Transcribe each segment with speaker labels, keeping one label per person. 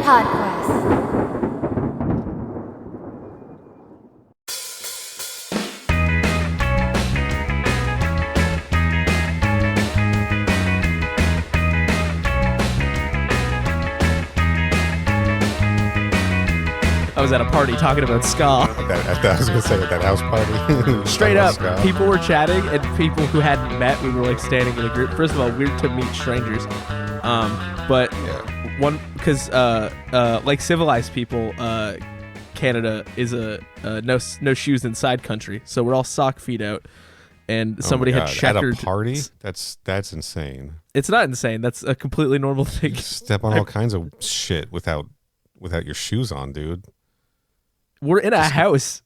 Speaker 1: Podquest.
Speaker 2: I was at a party talking about ska.
Speaker 3: I was going to say at that house party.
Speaker 2: Straight up,
Speaker 3: ska.
Speaker 2: people were chatting, and people who hadn't met, we were like standing in a group. First of all, weird to meet strangers, but
Speaker 3: Yeah.
Speaker 2: one because like civilized people, Canada is a no shoes inside country, so we're all sock feet out. And somebody had checkered
Speaker 3: at a party. That's insane.
Speaker 2: It's not insane. That's a completely normal thing.
Speaker 3: You step on all kinds of shit without your shoes on, dude.
Speaker 2: We're in a house.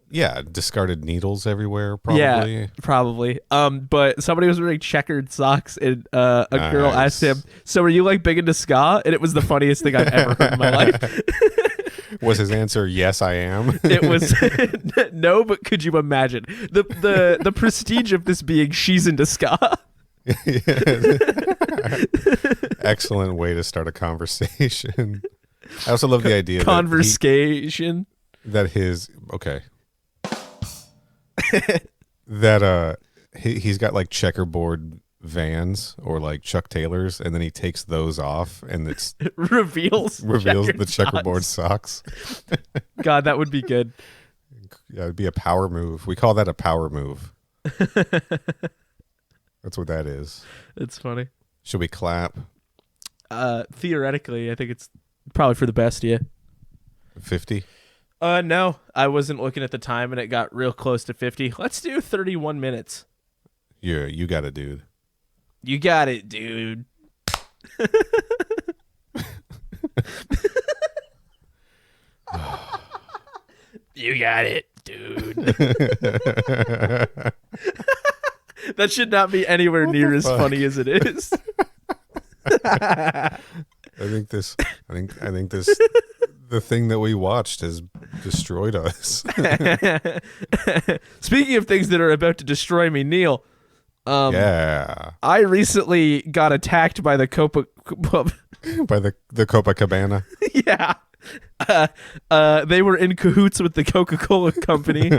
Speaker 3: Yeah, discarded needles everywhere, probably.
Speaker 2: Yeah, probably. But somebody was wearing checkered socks, and a girl asked him, "So are you like big into ska?" And it was the funniest thing I've ever heard in my life.
Speaker 3: Was his answer, yes, I am?
Speaker 2: It was no, but could you imagine the prestige of this being she's into ska?
Speaker 3: Excellent way to start a conversation. I also love the idea
Speaker 2: Conversation.
Speaker 3: that he's got like checkerboard Vans or like Chuck Taylors, and then he takes those off and it
Speaker 2: reveals
Speaker 3: the checkerboard socks.
Speaker 2: God, that would be good.
Speaker 3: Yeah, it'd be a power move. We call that a power move. That's what that is.
Speaker 2: It's funny.
Speaker 3: Should we clap?
Speaker 2: Theoretically, I think it's probably for the best. Yeah.
Speaker 3: 50?
Speaker 2: No, I wasn't looking at the time, and it got real close to 50. Let's do 31 minutes.
Speaker 3: Yeah, you got it, dude.
Speaker 2: You got it, dude. You got it, dude. That should not be anywhere near as funny as it is.
Speaker 3: I think the thing that we watched has destroyed us.
Speaker 2: Speaking of things that are about to destroy me, Neil.
Speaker 3: Yeah.
Speaker 2: I recently got attacked by the
Speaker 3: By the Copacabana.
Speaker 2: Yeah. They were in cahoots with the Coca-Cola company.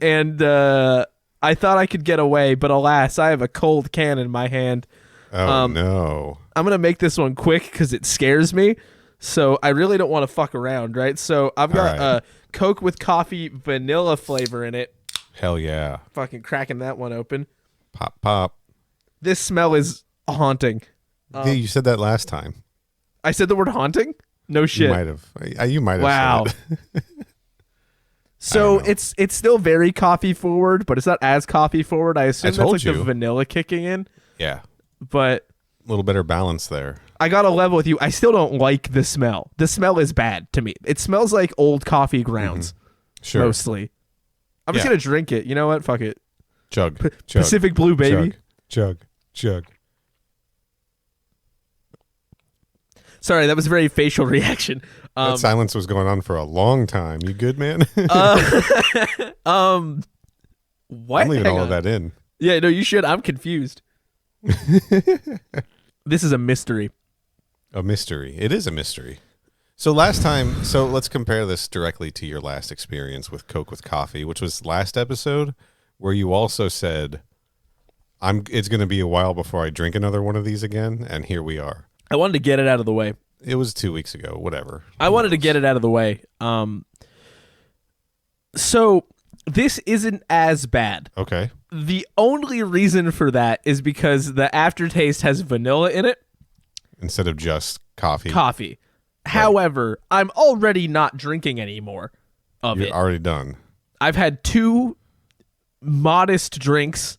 Speaker 2: And I thought I could get away, but alas, I have a cold can in my hand.
Speaker 3: Oh, no.
Speaker 2: I'm going to make this one quick because it scares me. So I really don't want to fuck around, right? So I've got Coke with coffee vanilla flavor in it.
Speaker 3: Hell yeah.
Speaker 2: Fucking cracking that one open.
Speaker 3: Pop, pop.
Speaker 2: This smell is haunting.
Speaker 3: Yeah, you said that last time.
Speaker 2: I said the word haunting? No shit.
Speaker 3: You might have. You might have.
Speaker 2: Wow.
Speaker 3: Said
Speaker 2: So it's still very coffee forward, but it's not as coffee forward. I assume that's like the vanilla kicking in.
Speaker 3: Yeah.
Speaker 2: But
Speaker 3: a little better balance there.
Speaker 2: I got to level with you. I still don't like the smell. The smell is bad to me. It smells like old coffee grounds.
Speaker 3: Mm-hmm. Sure.
Speaker 2: Mostly. I'm just going to drink it. You know what? Fuck it.
Speaker 3: Chug.
Speaker 2: Pacific Blue, baby.
Speaker 3: Chug.
Speaker 2: Sorry, that was a very facial reaction.
Speaker 3: That silence was going on for a long time. You good, man?
Speaker 2: What?
Speaker 3: I'm leaving all of that in.
Speaker 2: Yeah, no, you should. I'm confused. This is a mystery.
Speaker 3: A mystery. It is a mystery. So let's compare this directly to your last experience with Coke with coffee, which was last episode, where you also said, it's going to be a while before I drink another one of these again, and here we are.
Speaker 2: I wanted to get it out of the way.
Speaker 3: It was 2 weeks ago, whatever.
Speaker 2: I wanted to get it out of the way. So this isn't as bad.
Speaker 3: Okay.
Speaker 2: The only reason for that is because the aftertaste has vanilla in it.
Speaker 3: Instead of just coffee.
Speaker 2: Right. However, I'm already not drinking anymore of it.
Speaker 3: You're already done.
Speaker 2: I've had 2 modest drinks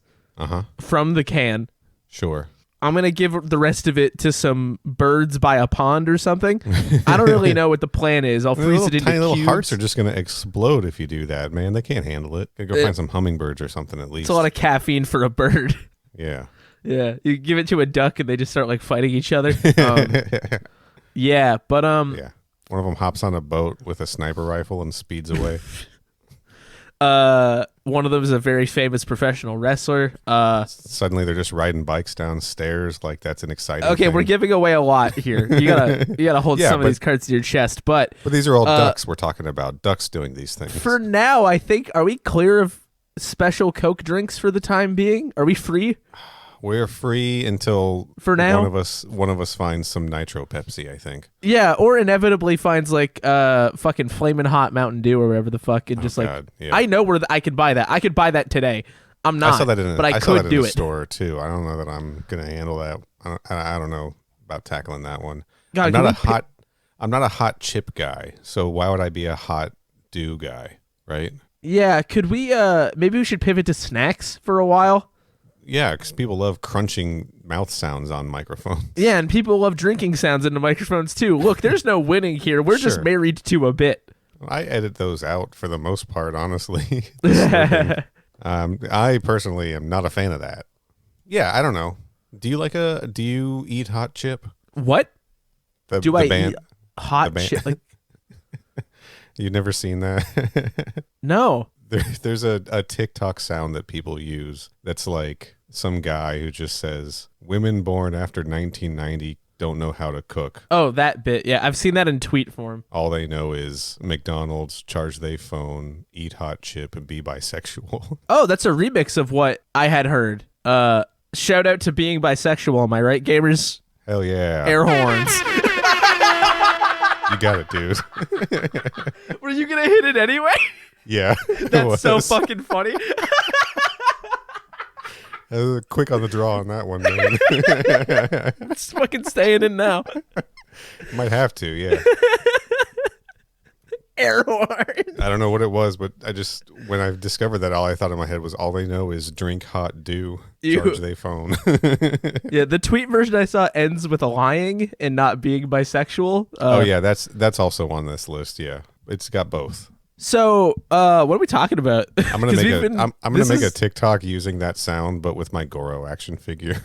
Speaker 2: from the can.
Speaker 3: Sure.
Speaker 2: I'm going to give the rest of it to some birds by a pond or something. I don't really know what the plan is. I'll freeze it into
Speaker 3: tiny
Speaker 2: cubes.
Speaker 3: Little hearts are just going to explode if you do that, man. They can't handle it. Go find some hummingbirds or something at least.
Speaker 2: It's a lot of caffeine for a bird.
Speaker 3: Yeah.
Speaker 2: Yeah. You give it to a duck and they just start like fighting each other. Yeah, but
Speaker 3: yeah. One of them hops on a boat with a sniper rifle and speeds away.
Speaker 2: One of them is a very famous professional wrestler.
Speaker 3: Suddenly they're just riding bikes downstairs. Like that's an exciting
Speaker 2: Okay,
Speaker 3: thing.
Speaker 2: we're giving away a lot here. You gotta hold some of these cards to your chest. But
Speaker 3: these are all ducks we're talking about. Ducks doing these things.
Speaker 2: For now, I think, are we clear of special Coke drinks for the time being? Are we free?
Speaker 3: We're free until
Speaker 2: for now.
Speaker 3: One of us finds some Nitro Pepsi, I think.
Speaker 2: Yeah, or inevitably finds like fucking flaming hot Mountain Dew or whatever the fuck, and just
Speaker 3: God, yeah.
Speaker 2: I know where I could buy that. I could buy that today. I'm not.
Speaker 3: I saw that in
Speaker 2: but I
Speaker 3: saw
Speaker 2: could
Speaker 3: that
Speaker 2: do
Speaker 3: in the
Speaker 2: it.
Speaker 3: store too. I don't know that I'm gonna handle that. I don't know about tackling that one.
Speaker 2: God,
Speaker 3: I'm not a hot chip guy. So why would I be a hot Dew guy? Right?
Speaker 2: Yeah. Could we? Maybe we should pivot to snacks for a while.
Speaker 3: Yeah, because people love crunching mouth sounds on microphones.
Speaker 2: Yeah, and people love drinking sounds into microphones too. Look, there's no winning here. We're just married to a bit.
Speaker 3: I edit those out for the most part, honestly. I personally am not a fan of that. Yeah, I don't know. Do you eat hot chip?
Speaker 2: What?
Speaker 3: Do I
Speaker 2: eat hot chip? Like,
Speaker 3: you've never seen that?
Speaker 2: No.
Speaker 3: There's a TikTok sound that people use that's like some guy who just says, women born after 1990 don't know how to cook.
Speaker 2: Oh, that bit. Yeah, I've seen that in tweet form.
Speaker 3: All they know is McDonald's, charge they phone, eat hot chip, and be bisexual.
Speaker 2: Oh, that's a remix of what I had heard. Shout out to being bisexual, am I right, gamers?
Speaker 3: Hell yeah.
Speaker 2: Air horns.
Speaker 3: You got it, dude.
Speaker 2: Were you going to hit it anyway?
Speaker 3: Yeah.
Speaker 2: That's so fucking funny.
Speaker 3: Quick on the draw on that one, man.
Speaker 2: It's fucking staying in now.
Speaker 3: Might have to, yeah.
Speaker 2: Air horn.
Speaker 3: I don't know what it was, but when I discovered that, all I thought in my head was all they know is drink hot Dew, charge they phone.
Speaker 2: Yeah, the tweet version I saw ends with lying and not being bisexual.
Speaker 3: Oh yeah, that's also on this list. Yeah, it's got both.
Speaker 2: So, what are we talking about?
Speaker 3: I'm gonna make a TikTok using that sound, but with my Goro action figure.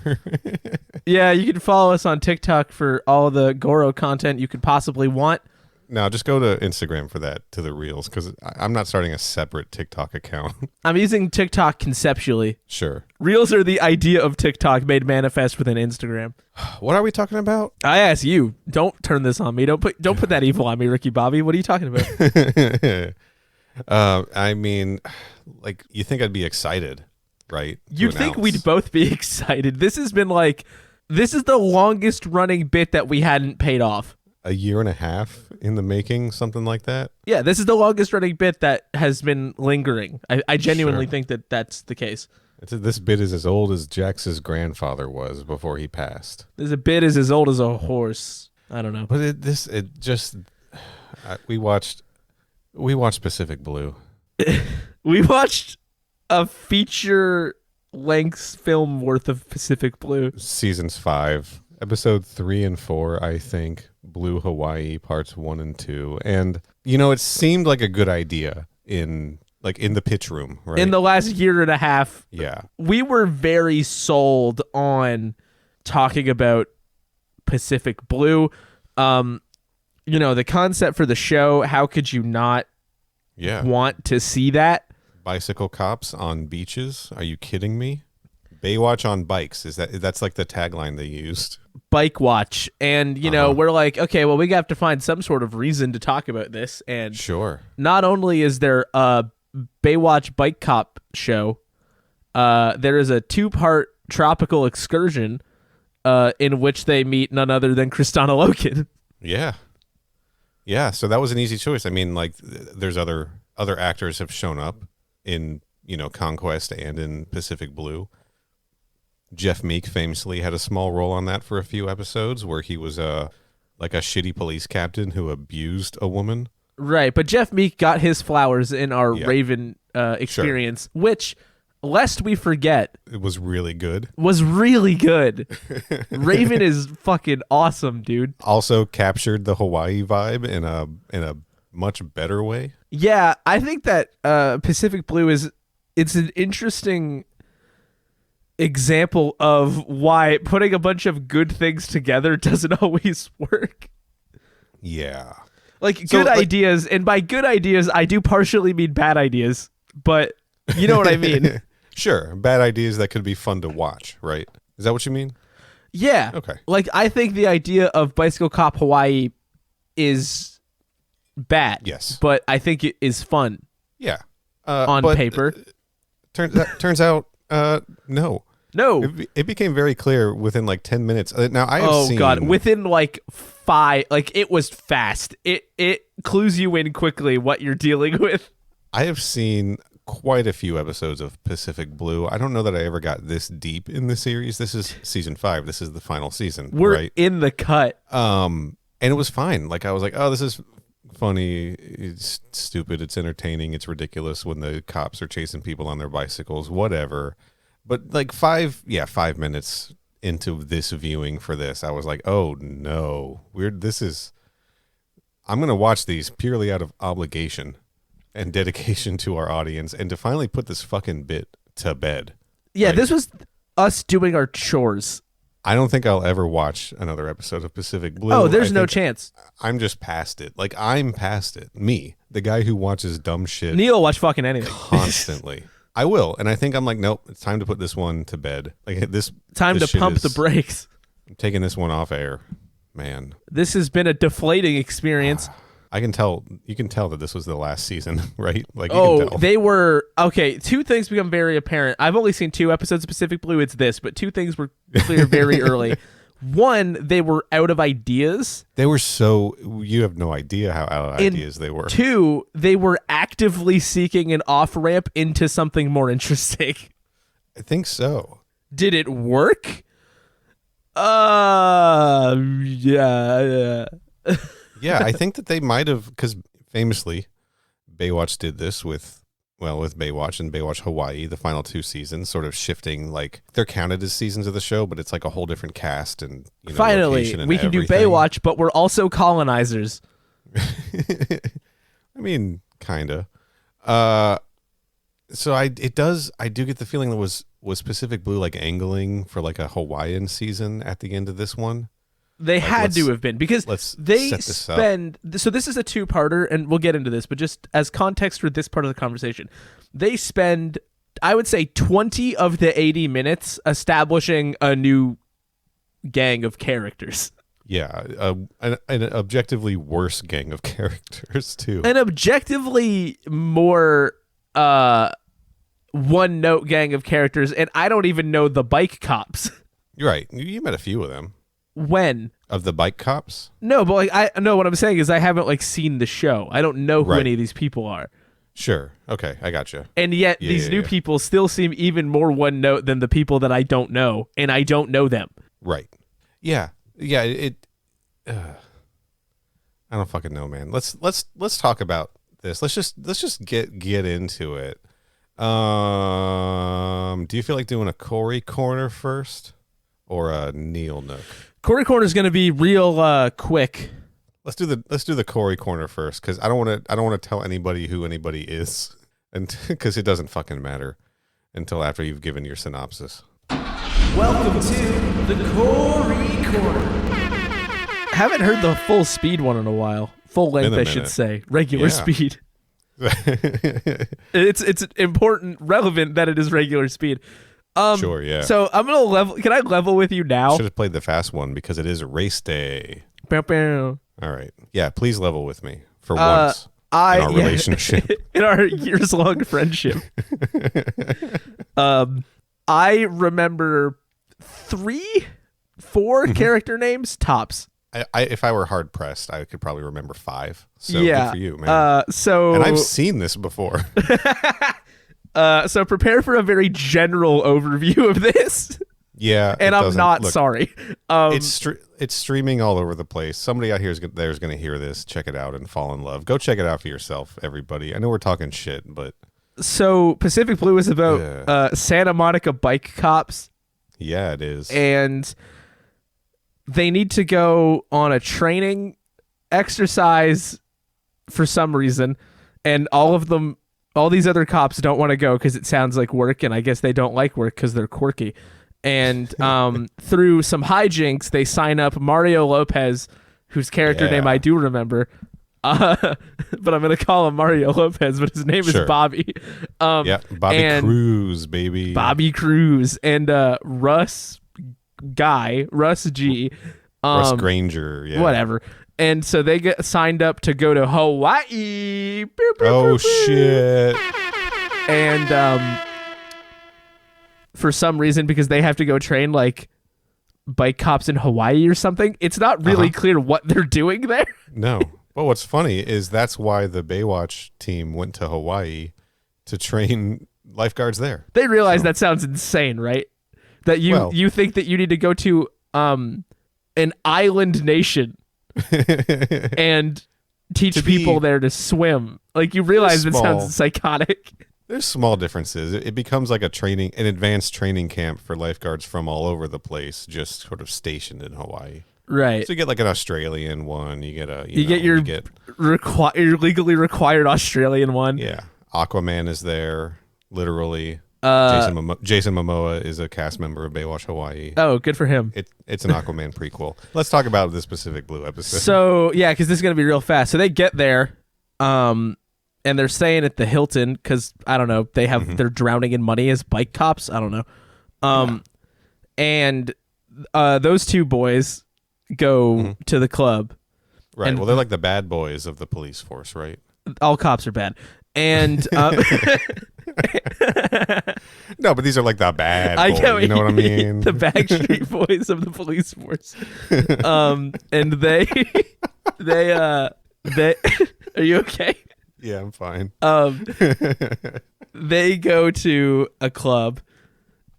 Speaker 2: Yeah, you can follow us on TikTok for all the Goro content you could possibly want.
Speaker 3: No, just go to Instagram for that, to the Reels, because I'm not starting a separate TikTok account.
Speaker 2: I'm using TikTok conceptually.
Speaker 3: Sure.
Speaker 2: Reels are the idea of TikTok made manifest within Instagram.
Speaker 3: What are we talking about?
Speaker 2: I ask you. Don't turn this on me. Don't put that evil on me, Ricky Bobby. What are you talking about?
Speaker 3: I mean, like, you think I'd be excited, right?
Speaker 2: You'd think we'd both be excited. This is the longest running bit that we hadn't paid off.
Speaker 3: A year and a half in the making, something like that.
Speaker 2: Yeah, this is the longest running bit that has been lingering. I genuinely think that that's the case.
Speaker 3: This bit is as old as Jax's grandfather was before he passed.
Speaker 2: This bit is as old as a horse. I don't know.
Speaker 3: But we watched Pacific Blue.
Speaker 2: We watched a feature-length film worth of Pacific Blue.
Speaker 3: Seasons 5, episode 3 and 4, I think. Blue Hawaii parts 1 and 2. And, it seemed like a good idea in the pitch room, right?
Speaker 2: In the last year and a half.
Speaker 3: Yeah.
Speaker 2: We were very sold on talking about Pacific Blue. The concept for the show, how could you not want to see that?
Speaker 3: Bicycle cops on beaches? Are you kidding me? Baywatch on bikes. That's like the tagline they used.
Speaker 2: Bike watch. And, we're like, okay, well, we have to find some sort of reason to talk about this. And
Speaker 3: sure.
Speaker 2: Not only is there a Baywatch bike cop show, there is a 2-part tropical excursion in which they meet none other than Kristanna Loken.
Speaker 3: Yeah. Yeah, so that was an easy choice. I mean, like, there's other actors have shown up in, Conquest and in Pacific Blue. Jeff Meek famously had a small role on that for a few episodes where he was like a shitty police captain who abused a woman.
Speaker 2: Right, but Jeff Meek got his flowers in our Raven experience, which, lest we forget,
Speaker 3: it was really good.
Speaker 2: Raven is fucking awesome, dude.
Speaker 3: Also captured the Hawaii vibe in a much better way.
Speaker 2: Yeah, I think that Pacific Blue it's an interesting example of why putting a bunch of good things together doesn't always work.
Speaker 3: Yeah.
Speaker 2: Like, good ideas, and by good ideas, I do partially mean bad ideas, but You know what I mean?
Speaker 3: Sure. Bad ideas that could be fun to watch, right? Is that what you mean?
Speaker 2: Yeah.
Speaker 3: Okay.
Speaker 2: Like, I think the idea of Bicycle Cop Hawaii is bad.
Speaker 3: Yes.
Speaker 2: But I think it is fun.
Speaker 3: Yeah.
Speaker 2: On
Speaker 3: but
Speaker 2: paper.
Speaker 3: Turns out, no.
Speaker 2: No.
Speaker 3: It became very clear within like 10 minutes. Now, I have seen...
Speaker 2: Oh, God. Within like 5... Like, it was fast. It clues you in quickly what you're dealing with.
Speaker 3: I have seen quite a few episodes of Pacific Blue. I don't know that I ever got this deep in the series. This is season 5. This is the final season.
Speaker 2: We're
Speaker 3: right?
Speaker 2: in the cut.
Speaker 3: And it was fine. Like, I was like, oh, this is funny. It's stupid. It's entertaining. It's ridiculous when the cops are chasing people on their bicycles. Whatever. But like 5 minutes into this viewing for this, I was like, oh no, I'm going to watch these purely out of obligation and dedication to our audience, and to finally put this fucking bit to bed.
Speaker 2: Yeah,
Speaker 3: like,
Speaker 2: this was us doing our chores.
Speaker 3: I don't think I'll ever watch another episode of Pacific Blue.
Speaker 2: Oh, there's no chance.
Speaker 3: I'm just past it. Like, I'm past it. Me, the guy who watches dumb shit.
Speaker 2: Neil will watch fucking anything.
Speaker 3: Constantly. I will. And I think I'm like, nope, it's time to put this one to bed. Like,
Speaker 2: time
Speaker 3: this
Speaker 2: to pump the brakes.
Speaker 3: I'm taking this one off air. Man.
Speaker 2: This has been a deflating experience.
Speaker 3: You can tell that this was the last season, right? Like, you
Speaker 2: oh,
Speaker 3: can tell.
Speaker 2: They were okay. 2 things become very apparent. I've only seen 2 episodes of Pacific Blue. It's this, but 2 things were clear very early. One, they were out of ideas.
Speaker 3: They were you have no idea how out of ideas they were.
Speaker 2: 2, they were actively seeking an off ramp into something more interesting.
Speaker 3: I think so.
Speaker 2: Did it work? Yeah.
Speaker 3: Yeah, I think that they might have, because famously, Baywatch did this with Baywatch and Baywatch Hawaii, the final 2 seasons, sort of shifting, like, they're counted as seasons of the show, but it's like a whole different cast and,
Speaker 2: finally,
Speaker 3: location and
Speaker 2: we can
Speaker 3: everything.
Speaker 2: do Baywatch, but we're also colonizers.
Speaker 3: I mean, kinda. So I do get the feeling that was Pacific Blue like angling for like a Hawaiian season at the end of this one.
Speaker 2: They had to have been, because they spend... So this is a 2-parter, and we'll get into this, but just as context for this part of the conversation, they spend, I would say, 20 of the 80 minutes establishing a new gang of characters.
Speaker 3: Yeah, an objectively worse gang of characters, too.
Speaker 2: An objectively more one-note gang of characters, and I don't even know the bike cops.
Speaker 3: You're right. You met a few of them.
Speaker 2: When?
Speaker 3: Of the bike cops?
Speaker 2: No, but like I know what I'm saying is I haven't like seen the show. I don't know who any of these people are.
Speaker 3: Sure. Okay, I gotcha.
Speaker 2: And yet these new people still seem even more one note than the people that I don't know, and I don't know them.
Speaker 3: Right. Yeah. Yeah, I don't fucking know, man. Let's talk about this. Let's just get into it. Do you feel like doing a Corey corner first or a Neil Nook?
Speaker 2: Corey corner is going to be real quick.
Speaker 3: Let's do the Corey corner first, because I don't want to tell anybody who anybody is, and because it doesn't fucking matter until after you've given your synopsis.
Speaker 2: Welcome to the Corey corner. Haven't heard the full speed one in a while. Full length, I should say. Regular speed. It's important, relevant that it is regular speed.
Speaker 3: Sure, yeah.
Speaker 2: So I'm gonna level. Can I level with you now?
Speaker 3: Should have played the fast one because it is race day.
Speaker 2: Bow, bow.
Speaker 3: All right, yeah. Please level with me for once in our relationship,
Speaker 2: in our years-long friendship. I remember 3, 4 character names tops.
Speaker 3: If I were hard pressed, I could probably remember 5. So
Speaker 2: yeah.
Speaker 3: Good for you, man. And I've seen this before.
Speaker 2: So prepare for a very general overview of this.
Speaker 3: Yeah,
Speaker 2: and I'm not sorry.
Speaker 3: It's streaming all over the place. Somebody out here is going to hear this, check it out, and fall in love. Go check it out for yourself, everybody. I know we're talking shit, but
Speaker 2: so Pacific Blue is about Santa Monica bike cops.
Speaker 3: Yeah, it is,
Speaker 2: and they need to go on a training exercise for some reason, and all these other cops don't want to go because it sounds like work, and I guess they don't like work because they're quirky. And through some hijinks, they sign up Mario Lopez, whose character name I do remember, but I'm gonna call him Mario Lopez, but his name is Bobby.
Speaker 3: Yeah, Bobby Cruz, baby.
Speaker 2: Bobby Cruz and Russ G.
Speaker 3: Russ Granger, yeah.
Speaker 2: Whatever. And so they get signed up to go to Hawaii.
Speaker 3: Shit.
Speaker 2: And for some reason, because they have to go train like bike cops in Hawaii or something, it's not really clear what they're doing there.
Speaker 3: No. But what's funny is that's why the Baywatch team went to Hawaii to train lifeguards there.
Speaker 2: They realize that sounds insane, right? That you think that you need to go to an island nation and teach people there to swim. Like, you realize it sounds psychotic.
Speaker 3: There's small differences. It becomes like an advanced training camp for lifeguards from all over the place, just sort of stationed in Hawaii.
Speaker 2: Right.
Speaker 3: So you get like an Australian one. You get
Speaker 2: your legally required Australian one.
Speaker 3: Yeah. Aquaman is there, literally. Jason Momoa is a cast member of Baywatch Hawaii.
Speaker 2: Oh, good for him.
Speaker 3: It's an Aquaman prequel. Let's talk about this Pacific Blue episode.
Speaker 2: So, yeah, because this is going to be real fast. So they get there, and they're staying at the Hilton because, I don't know, they're drowning in money as bike cops. I don't know. And those two boys go to the club.
Speaker 3: Right. Well, they're like the bad boys of the police force, right?
Speaker 2: All cops are bad. And
Speaker 3: no, but these are like the bad boys. You know what I mean?
Speaker 2: The Backstreet Boys of the police force. And they are you okay?
Speaker 3: Yeah, I'm fine.
Speaker 2: They go to a club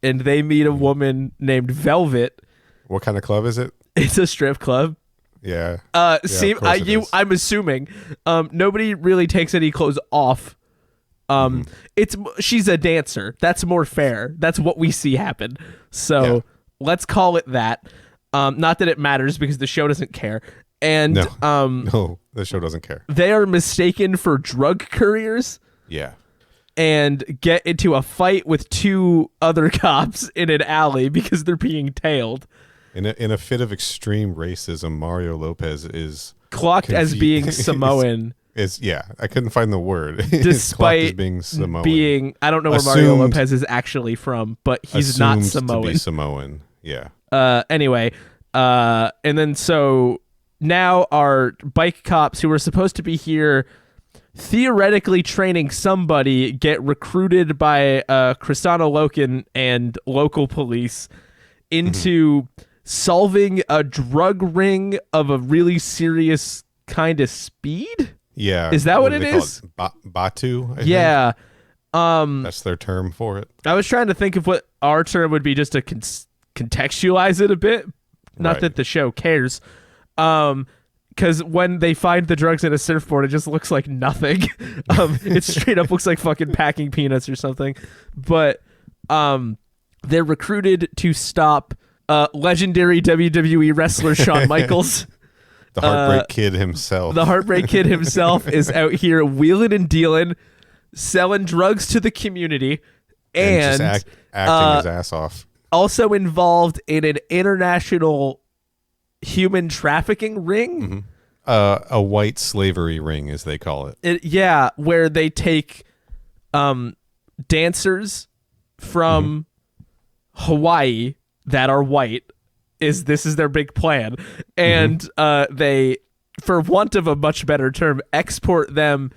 Speaker 2: and they meet a woman named Velvet.
Speaker 3: What kind of club is it?
Speaker 2: It's a strip club.
Speaker 3: Yeah.
Speaker 2: I'm assuming nobody really takes any clothes off. She's a dancer. That's more fair. That's what we see happen. So let's call it that. Not that it matters because the show doesn't care. And
Speaker 3: no, the show doesn't care.
Speaker 2: They are mistaken for drug couriers.
Speaker 3: Yeah.
Speaker 2: And get into a fight with two other cops in an alley because they're being tailed.
Speaker 3: In a fit of extreme racism, Mario Lopez is
Speaker 2: clocked as being Samoan.
Speaker 3: I couldn't find the word.
Speaker 2: Despite
Speaker 3: being Samoan.
Speaker 2: I don't know where Mario Lopez is actually from, but he's not Samoan.
Speaker 3: To be Samoan. Yeah.
Speaker 2: Anyway, and then so now our bike cops who were supposed to be here theoretically training somebody get recruited by Kristanna Loken and local police into solving a drug ring of a really serious kind of speed.
Speaker 3: Yeah.
Speaker 2: Is that what it is?
Speaker 3: Batu? I
Speaker 2: think.
Speaker 3: That's their term for it.
Speaker 2: I was trying to think of what our term would be just to contextualize it a bit. Not that the show cares. Because when they find the drugs in a surfboard, it just looks like nothing. It straight up looks like fucking packing peanuts or something. But they're recruited to stop legendary WWE wrestler Shawn Michaels.
Speaker 3: The Heartbreak Kid himself.
Speaker 2: The Heartbreak Kid himself is out here wheeling and dealing, selling drugs to the community, and
Speaker 3: just acting his ass off.
Speaker 2: Also involved in an international human trafficking ring.
Speaker 3: A white slavery ring, as they call it.
Speaker 2: Where they take dancers from Hawaii that are white. This is their big plan, and they, for want of a much better term, export them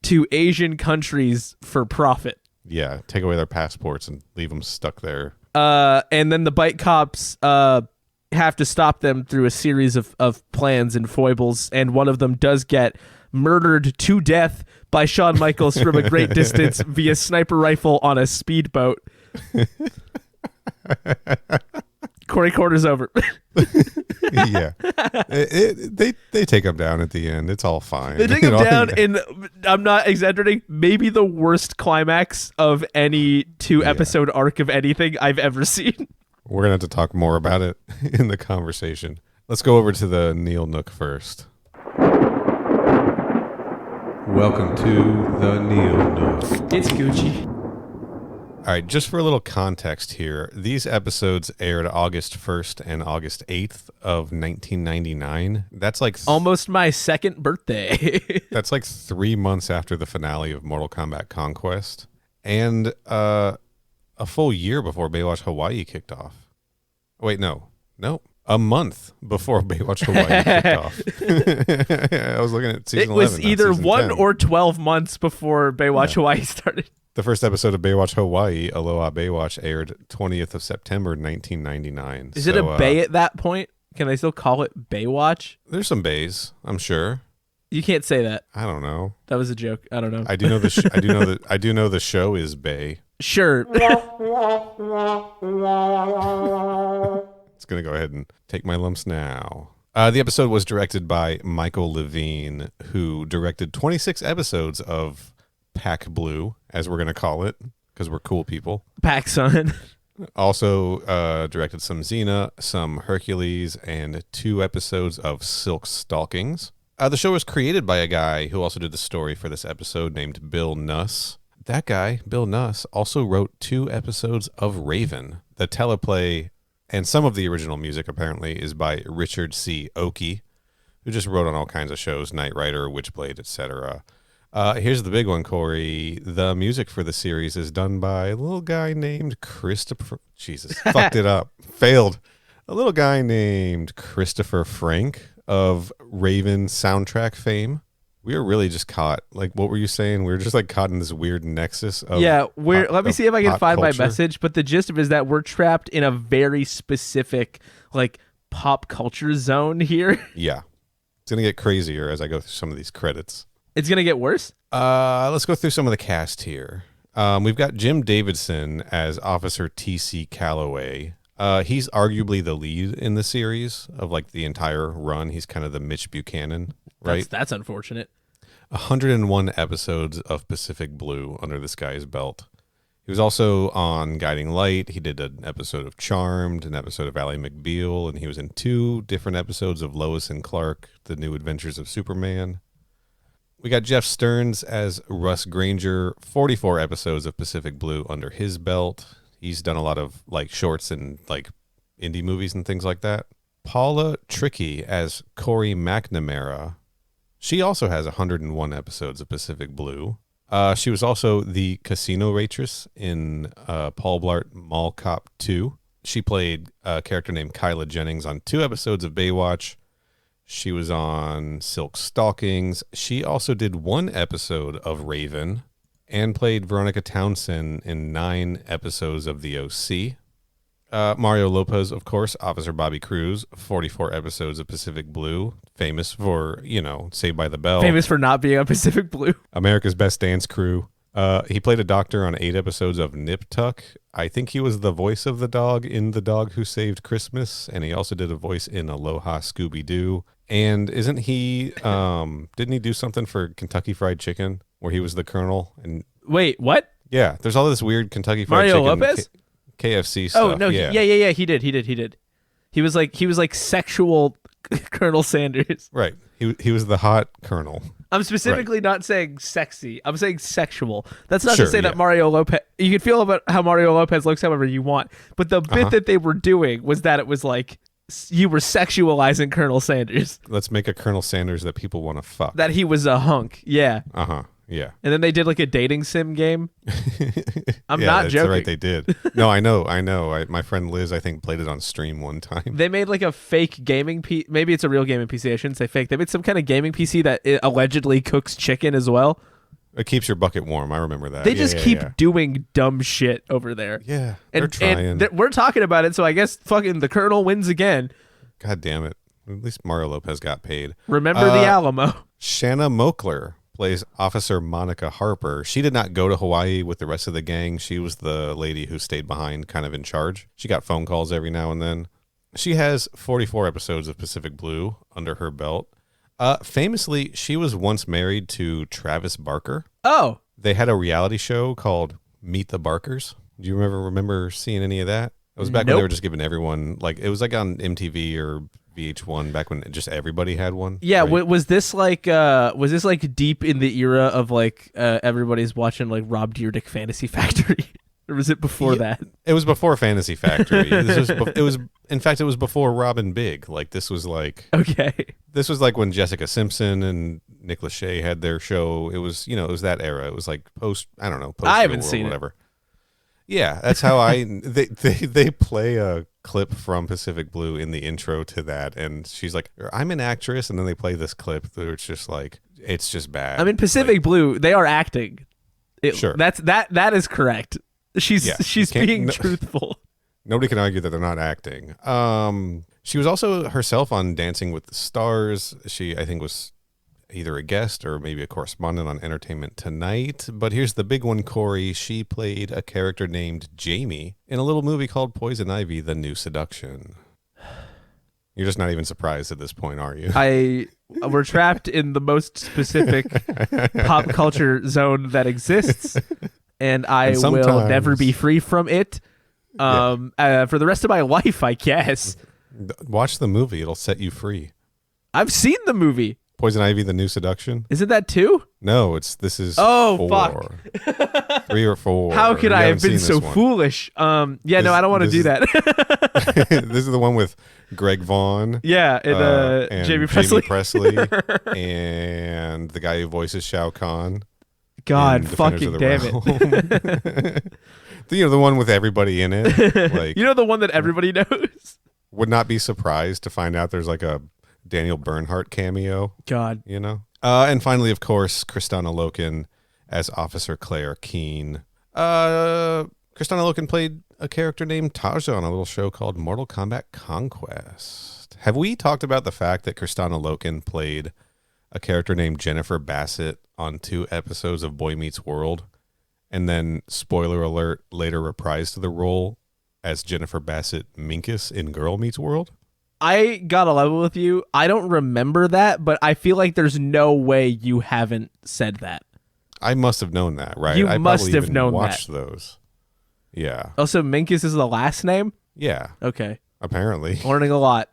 Speaker 2: to Asian countries for profit.
Speaker 3: Yeah, take away their passports and leave them stuck there.
Speaker 2: And then the bike cops have to stop them through a series of plans and foibles, and one of them does get murdered to death by Shawn Michaels from a great distance via sniper rifle on a speedboat. Corey Quarter's over.
Speaker 3: Yeah. They take him down at the end. It's all fine.
Speaker 2: They take him down in, I'm not exaggerating, maybe the worst climax of any 2-episode arc of anything I've ever seen.
Speaker 3: We're going to have to talk more about it in the conversation. Let's go over to the Neil Nook first. Welcome to the Neil Nook.
Speaker 2: It's Gucci.
Speaker 3: All right, just for a little context here, these episodes aired August 1st and August 8th of 1999. That's like
Speaker 2: almost my second birthday.
Speaker 3: That's like 3 months after the finale of Mortal Kombat Conquest, and a full year before Baywatch Hawaii kicked off. Wait, no, a month before Baywatch Hawaii kicked off. I was looking at season 11.
Speaker 2: It was either 1
Speaker 3: 10.
Speaker 2: or 12 months before Baywatch Hawaii started.
Speaker 3: The first episode of Baywatch Hawaii, Aloha Baywatch, aired 20th of September 1999.
Speaker 2: Is it a bay at that point? Can they still call it Baywatch?
Speaker 3: There's some bays, I'm sure.
Speaker 2: You can't say that.
Speaker 3: I don't know.
Speaker 2: That was a joke. I don't know.
Speaker 3: I do know I do know the show is Bay.
Speaker 2: Sure.
Speaker 3: It's gonna go ahead and take my lumps now. The episode was directed by Michael Levine, who directed 26 episodes of Pack Blue, as we're going to call it, because we're cool people.
Speaker 2: Pack Son.
Speaker 3: Also directed some Xena, some Hercules, and 2 episodes of Silk Stalkings. The show was created by a guy who also did the story for this episode named Bill Nuss. That guy, Bill Nuss, also wrote 2 episodes of Raven. The teleplay and some of the original music apparently is by Richard C. Oakey, who just wrote on all kinds of shows, Knight Rider, Witchblade, etc. Here's the big one, Corey. The music for the series is done by a little guy named Christopher. Jesus, fucked it up. Failed. A little guy named Christopher Frank of Raven soundtrack fame. We were really just caught. Like, what were you saying? We were just like caught in this weird nexus of
Speaker 2: let me see if I can find
Speaker 3: culture.
Speaker 2: my message. But the gist of it is that we're trapped in a very specific like pop culture zone here.
Speaker 3: Yeah. It's going to get crazier as I go through some of these credits.
Speaker 2: It's going to get worse?
Speaker 3: Let's go through some of the cast here. We've got Jim Davidson as Officer T.C. Calloway. He's arguably the lead in the series of like the entire run. He's kind of the Mitch Buchanan, right?
Speaker 2: That's unfortunate.
Speaker 3: 101 episodes of Pacific Blue under this guy's belt. He was also on Guiding Light. He did an episode of Charmed, an episode of Ally McBeal, and he was in 2 different episodes of Lois and Clark, The New Adventures of Superman. We got Jeff Stearns as Russ Granger, 44 episodes of Pacific Blue under his belt. He's done a lot of like shorts and like indie movies and things like that. Paula Trickey as Corey McNamara. She also has 101 episodes of Pacific Blue. She was also the casino waitress in Paul Blart Mall Cop 2. She played a character named Kyla Jennings on 2 episodes of Baywatch. She was on Silk Stalkings. She also did 1 episode of Raven and played Veronica Townsend in 9 episodes of The OC. Mario Lopez, of course, Officer Bobby Cruz, 44 episodes of Pacific Blue, famous for, Saved by the Bell.
Speaker 2: Famous for not being on Pacific Blue.
Speaker 3: America's Best Dance Crew. He played a doctor on 8 episodes of Nip Tuck. I think he was the voice of the dog in The Dog Who Saved Christmas, and he also did a voice in Aloha Scooby-Doo. And didn't he do something for Kentucky Fried Chicken where he was the colonel? And
Speaker 2: wait, what?
Speaker 3: Yeah, there's all this weird Kentucky Fried
Speaker 2: Mario
Speaker 3: Chicken
Speaker 2: Lopez?
Speaker 3: KFC stuff.
Speaker 2: Oh no, yeah. He did. He was like sexual Colonel Sanders.
Speaker 3: Right. He was the hot colonel.
Speaker 2: I'm specifically not saying sexy. I'm saying sexual. That's not
Speaker 3: Sure,
Speaker 2: to say
Speaker 3: yeah.
Speaker 2: that Mario Lopez. You can feel about how Mario Lopez looks however you want, but the bit that they were doing was that it was like you were sexualizing Colonel Sanders.
Speaker 3: Let's make a Colonel Sanders that people want to fuck.
Speaker 2: That he was a hunk. Yeah.
Speaker 3: Yeah.
Speaker 2: And then they did like a dating sim game. I'm
Speaker 3: Yeah,
Speaker 2: not
Speaker 3: that's
Speaker 2: joking.
Speaker 3: right, they did. No, I know. My friend Liz, I think, played it on stream one time.
Speaker 2: They made like a fake gaming PC. Maybe it's a real gaming PC. I shouldn't say fake. They made some kind of gaming PC that allegedly cooks chicken as well.
Speaker 3: It keeps your bucket warm. I remember that.
Speaker 2: They just keep doing dumb shit over there.
Speaker 3: Yeah, they're trying.
Speaker 2: And we're talking about it, so I guess fucking the Colonel wins again.
Speaker 3: God damn it. At least Mario Lopez got paid.
Speaker 2: Remember the Alamo.
Speaker 3: Shanna Mokler plays Officer Monica Harper. She did not go to Hawaii with the rest of the gang. She was the lady who stayed behind, kind of in charge. She got phone calls every now and then. She has 44 episodes of Pacific Blue under her belt. Famously, she was once married to Travis Barker.
Speaker 2: Oh.
Speaker 3: They had a reality show called Meet the Barkers. Do you remember seeing any of that? It was back when they were just giving everyone, like, it was like on MTV or VH1 back when just everybody had one.
Speaker 2: Yeah,
Speaker 3: right?
Speaker 2: was this like deep in the era of like everybody's watching like Rob Dyrdek Fantasy Factory? Or was it before that?
Speaker 3: It was before Fantasy Factory. In fact, it was before Robin Big. Like this was like when Jessica Simpson and Nick Lachey had their show. It was, it was that era. It was like post
Speaker 2: I haven't seen
Speaker 3: whatever. Yeah, that's how they play a clip from Pacific Blue in the intro to that, and she's like, "I'm an actress," and then they play this clip where it's just like, it's just bad.
Speaker 2: I mean, Pacific Blue, they are acting.
Speaker 3: Sure,
Speaker 2: that is correct. She's being truthful.
Speaker 3: Nobody can argue that they're not acting. She was also herself on Dancing with the Stars. She, I think, was either a guest or maybe a correspondent on Entertainment Tonight. But here's the big one, Corey. She played a character named Jamie in a little movie called Poison Ivy: The New Seduction. You're just not even surprised at this point, are you?
Speaker 2: We're trapped in the most specific pop culture zone that exists, and I will never be free from it for the rest of my life, I guess.
Speaker 3: Watch the movie. It'll set you free.
Speaker 2: I've seen the movie.
Speaker 3: Poison Ivy: The New Seduction.
Speaker 2: Isn't that 2?
Speaker 3: No, this is
Speaker 2: 4.
Speaker 3: Fuck. 3 or 4.
Speaker 2: How could I have been so foolish? No, I don't want to do that.
Speaker 3: This is the one with Greg Vaughn.
Speaker 2: Yeah, and Jamie Presley.
Speaker 3: And the guy who voices Shao Kahn.
Speaker 2: God fucking damn it.
Speaker 3: The one with everybody in it. Like,
Speaker 2: the one that everybody knows?
Speaker 3: Would not be surprised to find out there's like a Daniel Bernhardt cameo.
Speaker 2: God.
Speaker 3: And finally, of course, Kristanna Loken as Officer Claire Keene. Kristanna Loken played a character named Taja on a little show called Mortal Kombat Conquest. Have we talked about the fact that Kristanna Loken played a character named Jennifer Bassett on 2 episodes of Boy Meets World, and then, spoiler alert, later reprised the role as Jennifer Bassett Minkus in Girl Meets World?
Speaker 2: I got a level with you. I don't remember that, but I feel like there's no way you haven't said that.
Speaker 3: I must have known that, right?
Speaker 2: You must have known
Speaker 3: watched those. Yeah.
Speaker 2: Also, Minkus is the last name?
Speaker 3: Yeah.
Speaker 2: Okay.
Speaker 3: Apparently.
Speaker 2: Learning a lot.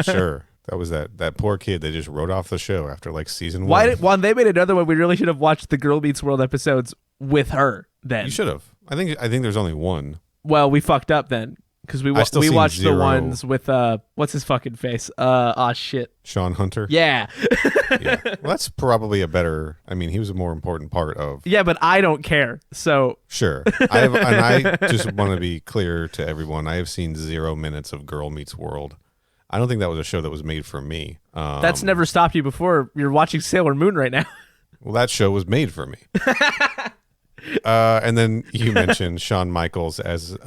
Speaker 3: Sure. That was that poor kid they just wrote off the show after like season 1.
Speaker 2: When they made another one, we really should have watched the Girl Meets World episodes with her then.
Speaker 3: You should have. I think there's only one.
Speaker 2: Well, we fucked up then. Because we watched the ones with what's his fucking face? Shit.
Speaker 3: Sean Hunter?
Speaker 2: Yeah.
Speaker 3: Yeah. Well, that's probably a better, he was a more important part of.
Speaker 2: Yeah, but I don't care. So
Speaker 3: sure. I just want to be clear to everyone. I have seen 0 minutes of Girl Meets World. I don't think that was a show that was made for me.
Speaker 2: That's never stopped you before. You're watching Sailor Moon right now.
Speaker 3: Well, that show was made for me. And then you mentioned Shawn Michaels as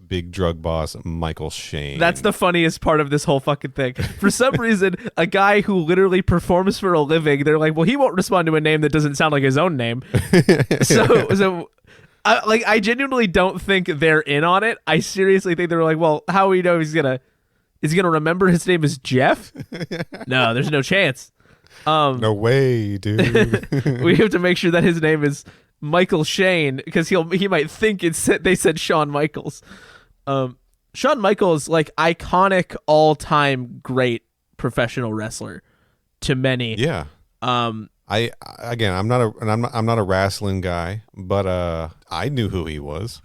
Speaker 3: big drug boss Michael Shane.
Speaker 2: That's the funniest part of this whole fucking thing. For some reason, a guy who literally performs for a living, they're like, well, he won't respond to a name that doesn't sound like his own name. I genuinely don't think they're in on it. I seriously think they're like, well, how do we know he's gonna remember his name is Jeff? No, there's no chance.
Speaker 3: No way, dude.
Speaker 2: We have to make sure that his name is Michael Shane because he might think they said Shawn Michaels. Shawn Michaels, like, iconic all-time great professional wrestler to many.
Speaker 3: Yeah. I'm not a wrestling guy, but I knew who he was.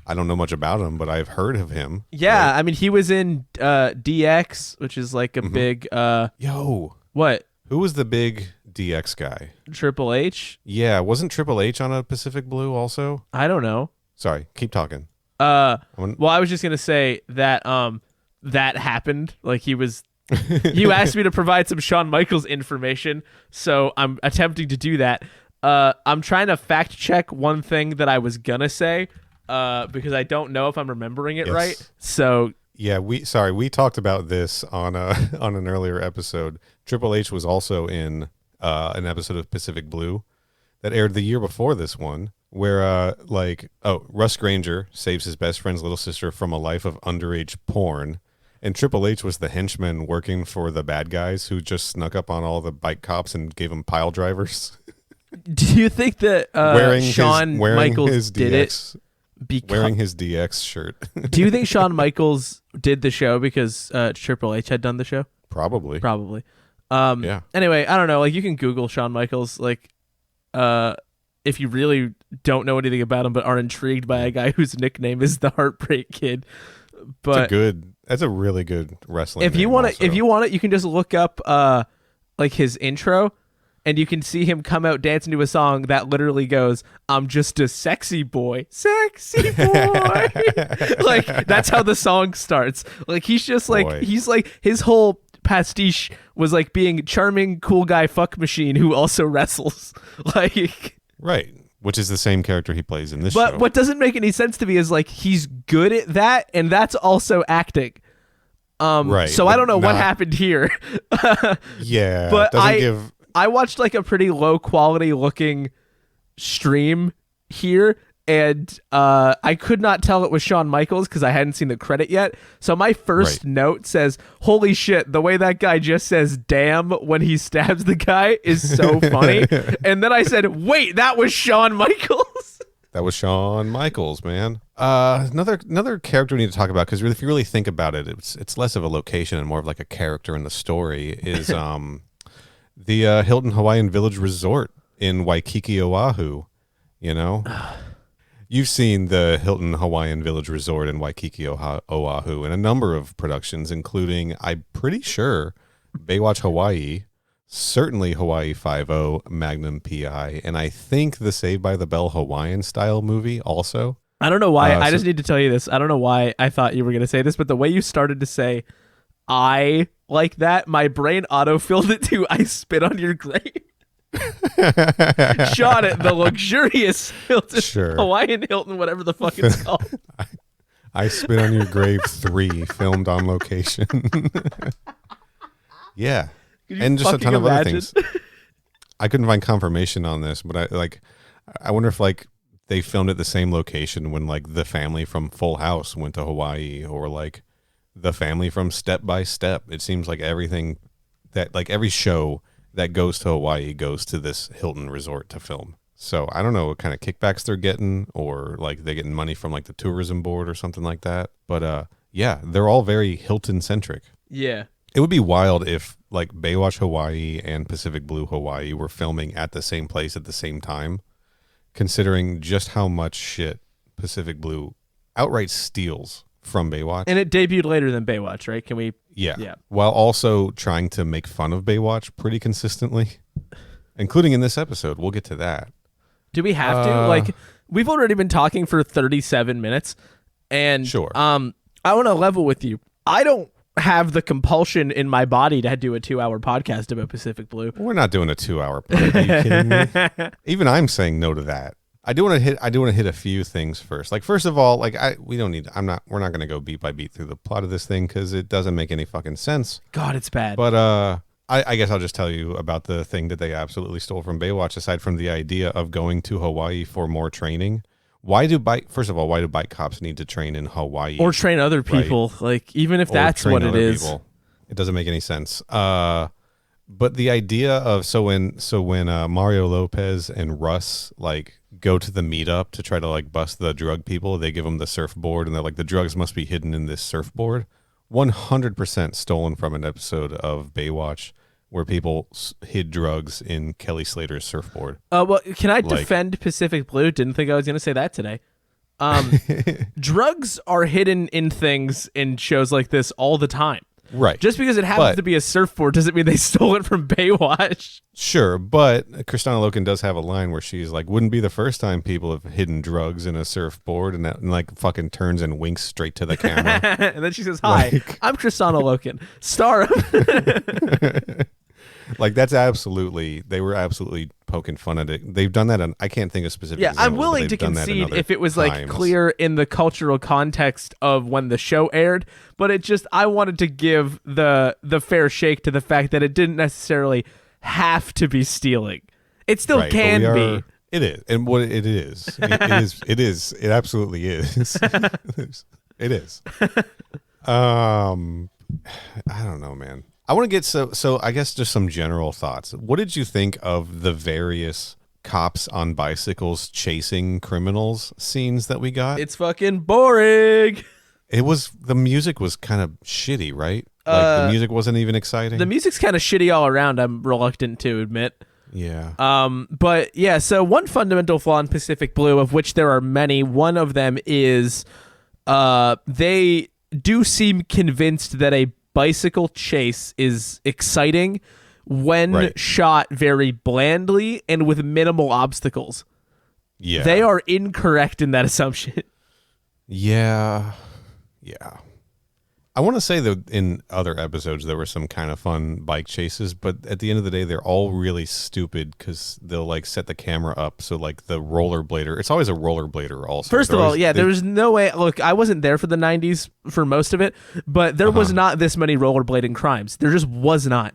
Speaker 3: I don't know much about him, but I've heard of him.
Speaker 2: Yeah, right? He was in DX, which is like a big What?
Speaker 3: Who was the big DX guy?
Speaker 2: Triple H?
Speaker 3: Yeah, wasn't Triple H on a Pacific Blue also?
Speaker 2: I don't know.
Speaker 3: Sorry, keep talking.
Speaker 2: Well, I was just gonna say that that happened. Like, he was. You asked me to provide some Shawn Michaels information, so I'm attempting to do that. I'm trying to fact check one thing that I was gonna say, because I don't know if I'm remembering it right. So
Speaker 3: yeah, we talked about this on an earlier episode. Triple H was also in an episode of Pacific Blue that aired the year before this one, where Russ Granger saves his best friend's little sister from a life of underage porn, and Triple H was the henchman working for the bad guys who just snuck up on all the bike cops and gave them pile drivers.
Speaker 2: Do you think that Shawn Michaels did it?
Speaker 3: Wearing his DX shirt.
Speaker 2: Do you think Shawn Michaels did the show because Triple H had done the show?
Speaker 3: Probably.
Speaker 2: Yeah. Anyway, I don't know. Like, you can Google Shawn Michaels. Like, if you really don't know anything about him but are intrigued by a guy whose nickname is the Heartbreak Kid. But
Speaker 3: that's a really good wrestling.
Speaker 2: If you want it, you can just look up like his intro, and you can see him come out dancing to a song that literally goes, "I'm just a sexy boy, sexy boy." Like that's how the song starts. Like he's just like he's like his whole pastiche was like being charming, cool guy fuck machine who also wrestles. Like
Speaker 3: right. Which is the same character he plays in this show.
Speaker 2: But what doesn't make any sense to me is like he's good at that, and that's also acting.
Speaker 3: Right.
Speaker 2: So I don't know what happened here.
Speaker 3: Yeah.
Speaker 2: But I watched like a pretty low quality looking stream here, and I could not tell it was Shawn Michaels because I hadn't seen the credit yet. So my first note says, "Holy shit, the way that guy just says damn when he stabs the guy is so funny." And then I said, "Wait, that was Shawn Michaels."
Speaker 3: That was Shawn Michaels, man. Another character we need to talk about, because if you really think about it, it's less of a location and more of like a character in the story, is the Hilton Hawaiian Village Resort in Waikiki, Oahu. You know? You've seen the Hilton Hawaiian Village Resort in Waikiki, Oahu in a number of productions, including, I'm pretty sure, Baywatch Hawaii, certainly Hawaii Five-0, Magnum P.I., and I think the Saved by the Bell Hawaiian style movie also.
Speaker 2: I don't know why. I just need to tell you this. I don't know why I thought you were going to say this, but the way you started to say I like that, my brain auto-filled it to I spit on your grave. Shot at the luxurious Hilton, Hawaiian Hilton, whatever the fuck it's called.
Speaker 3: I Spit on Your Grave 3, filmed on location. Yeah. And just a ton of other things. I couldn't find confirmation on this, but I wonder if like they filmed at the same location when like the family from Full House went to Hawaii, or like the family from Step by Step. It seems like everything that like every show that goes to Hawaii goes to this Hilton resort to film. So I don't know what kind of kickbacks they're getting, or like they're getting money from like the tourism board or something like that. But yeah, they're all very Hilton centric.
Speaker 2: Yeah.
Speaker 3: It would be wild if like Baywatch Hawaii and Pacific Blue Hawaii were filming at the same place at the same time, considering just how much shit Pacific Blue outright steals from Baywatch.
Speaker 2: And it debuted later than Baywatch, right? Can we?
Speaker 3: Yeah. While also trying to make fun of Baywatch pretty consistently, including in this episode. We'll get to that.
Speaker 2: Do we have to? Like, we've already been talking for 37 minutes, and
Speaker 3: sure.
Speaker 2: I want to level with you. I don't have the compulsion in my body to do a 2-hour podcast about Pacific Blue.
Speaker 3: We're not doing a 2-hour podcast. Are you kidding me? Even I'm saying no to that. I do want to hit a few things first. Like, first of all, like we're not going to go beat by beat through the plot of this thing because it doesn't make any fucking sense.
Speaker 2: God, it's bad.
Speaker 3: But I guess I'll just tell you about the thing that they absolutely stole from Baywatch, aside from the idea of going to Hawaii for more training. First of all, why do bike cops need to train in Hawaii?
Speaker 2: Or train other people, right? Like, even if that's what it is. People.
Speaker 3: It doesn't make any sense. But the idea of, so when Mario Lopez and Russ like go to the meetup to try to like bust the drug people, they give them the surfboard and they're like, the drugs must be hidden in this surfboard. 100% stolen from an episode of Baywatch where people hid drugs in Kelly Slater's surfboard.
Speaker 2: Well, can I defend Pacific Blue? Didn't think I was going to say that today. Drugs are hidden in things in shows like this all the time.
Speaker 3: Right.
Speaker 2: Just because it happens to be a surfboard doesn't mean they stole it from Baywatch.
Speaker 3: Sure, but Kristanna Loken does have a line where she's like, wouldn't be the first time people have hidden drugs in a surfboard, and that like fucking turns and winks straight to the camera.
Speaker 2: And then she says, hi, I'm Kristanna Loken, star of...
Speaker 3: Like, they were absolutely poking fun at it. They've done that on, I can't think of specific examples,
Speaker 2: I'm willing to concede if it was like clear in the cultural context of when the show aired, but I wanted to give the fair shake to the fact that it didn't necessarily have to be stealing. It still can be.
Speaker 3: It is. And what it is. It absolutely is. It is. I don't know, man. I want to get so I guess just some general thoughts. What did you think of the various cops on bicycles chasing criminals scenes that we got?
Speaker 2: It's fucking boring.
Speaker 3: The music was kind of shitty, right? Like the music wasn't even exciting.
Speaker 2: The music's kind of shitty all around, I'm reluctant to admit.
Speaker 3: Yeah.
Speaker 2: But yeah, so one fundamental flaw in Pacific Blue, of which there are many, one of them is they do seem convinced that a bicycle chase is exciting when shot very blandly and with minimal obstacles.
Speaker 3: Yeah.
Speaker 2: They are incorrect in that assumption.
Speaker 3: Yeah. Yeah. I want to say that in other episodes there were some kind of fun bike chases, but at the end of the day they're all really stupid because they'll like set the camera up so like the rollerblader. It's always a rollerblader. Also,
Speaker 2: first of all, there was no way. Look, I wasn't there for the '90s for most of it, but there was not this many rollerblading crimes. There just was not.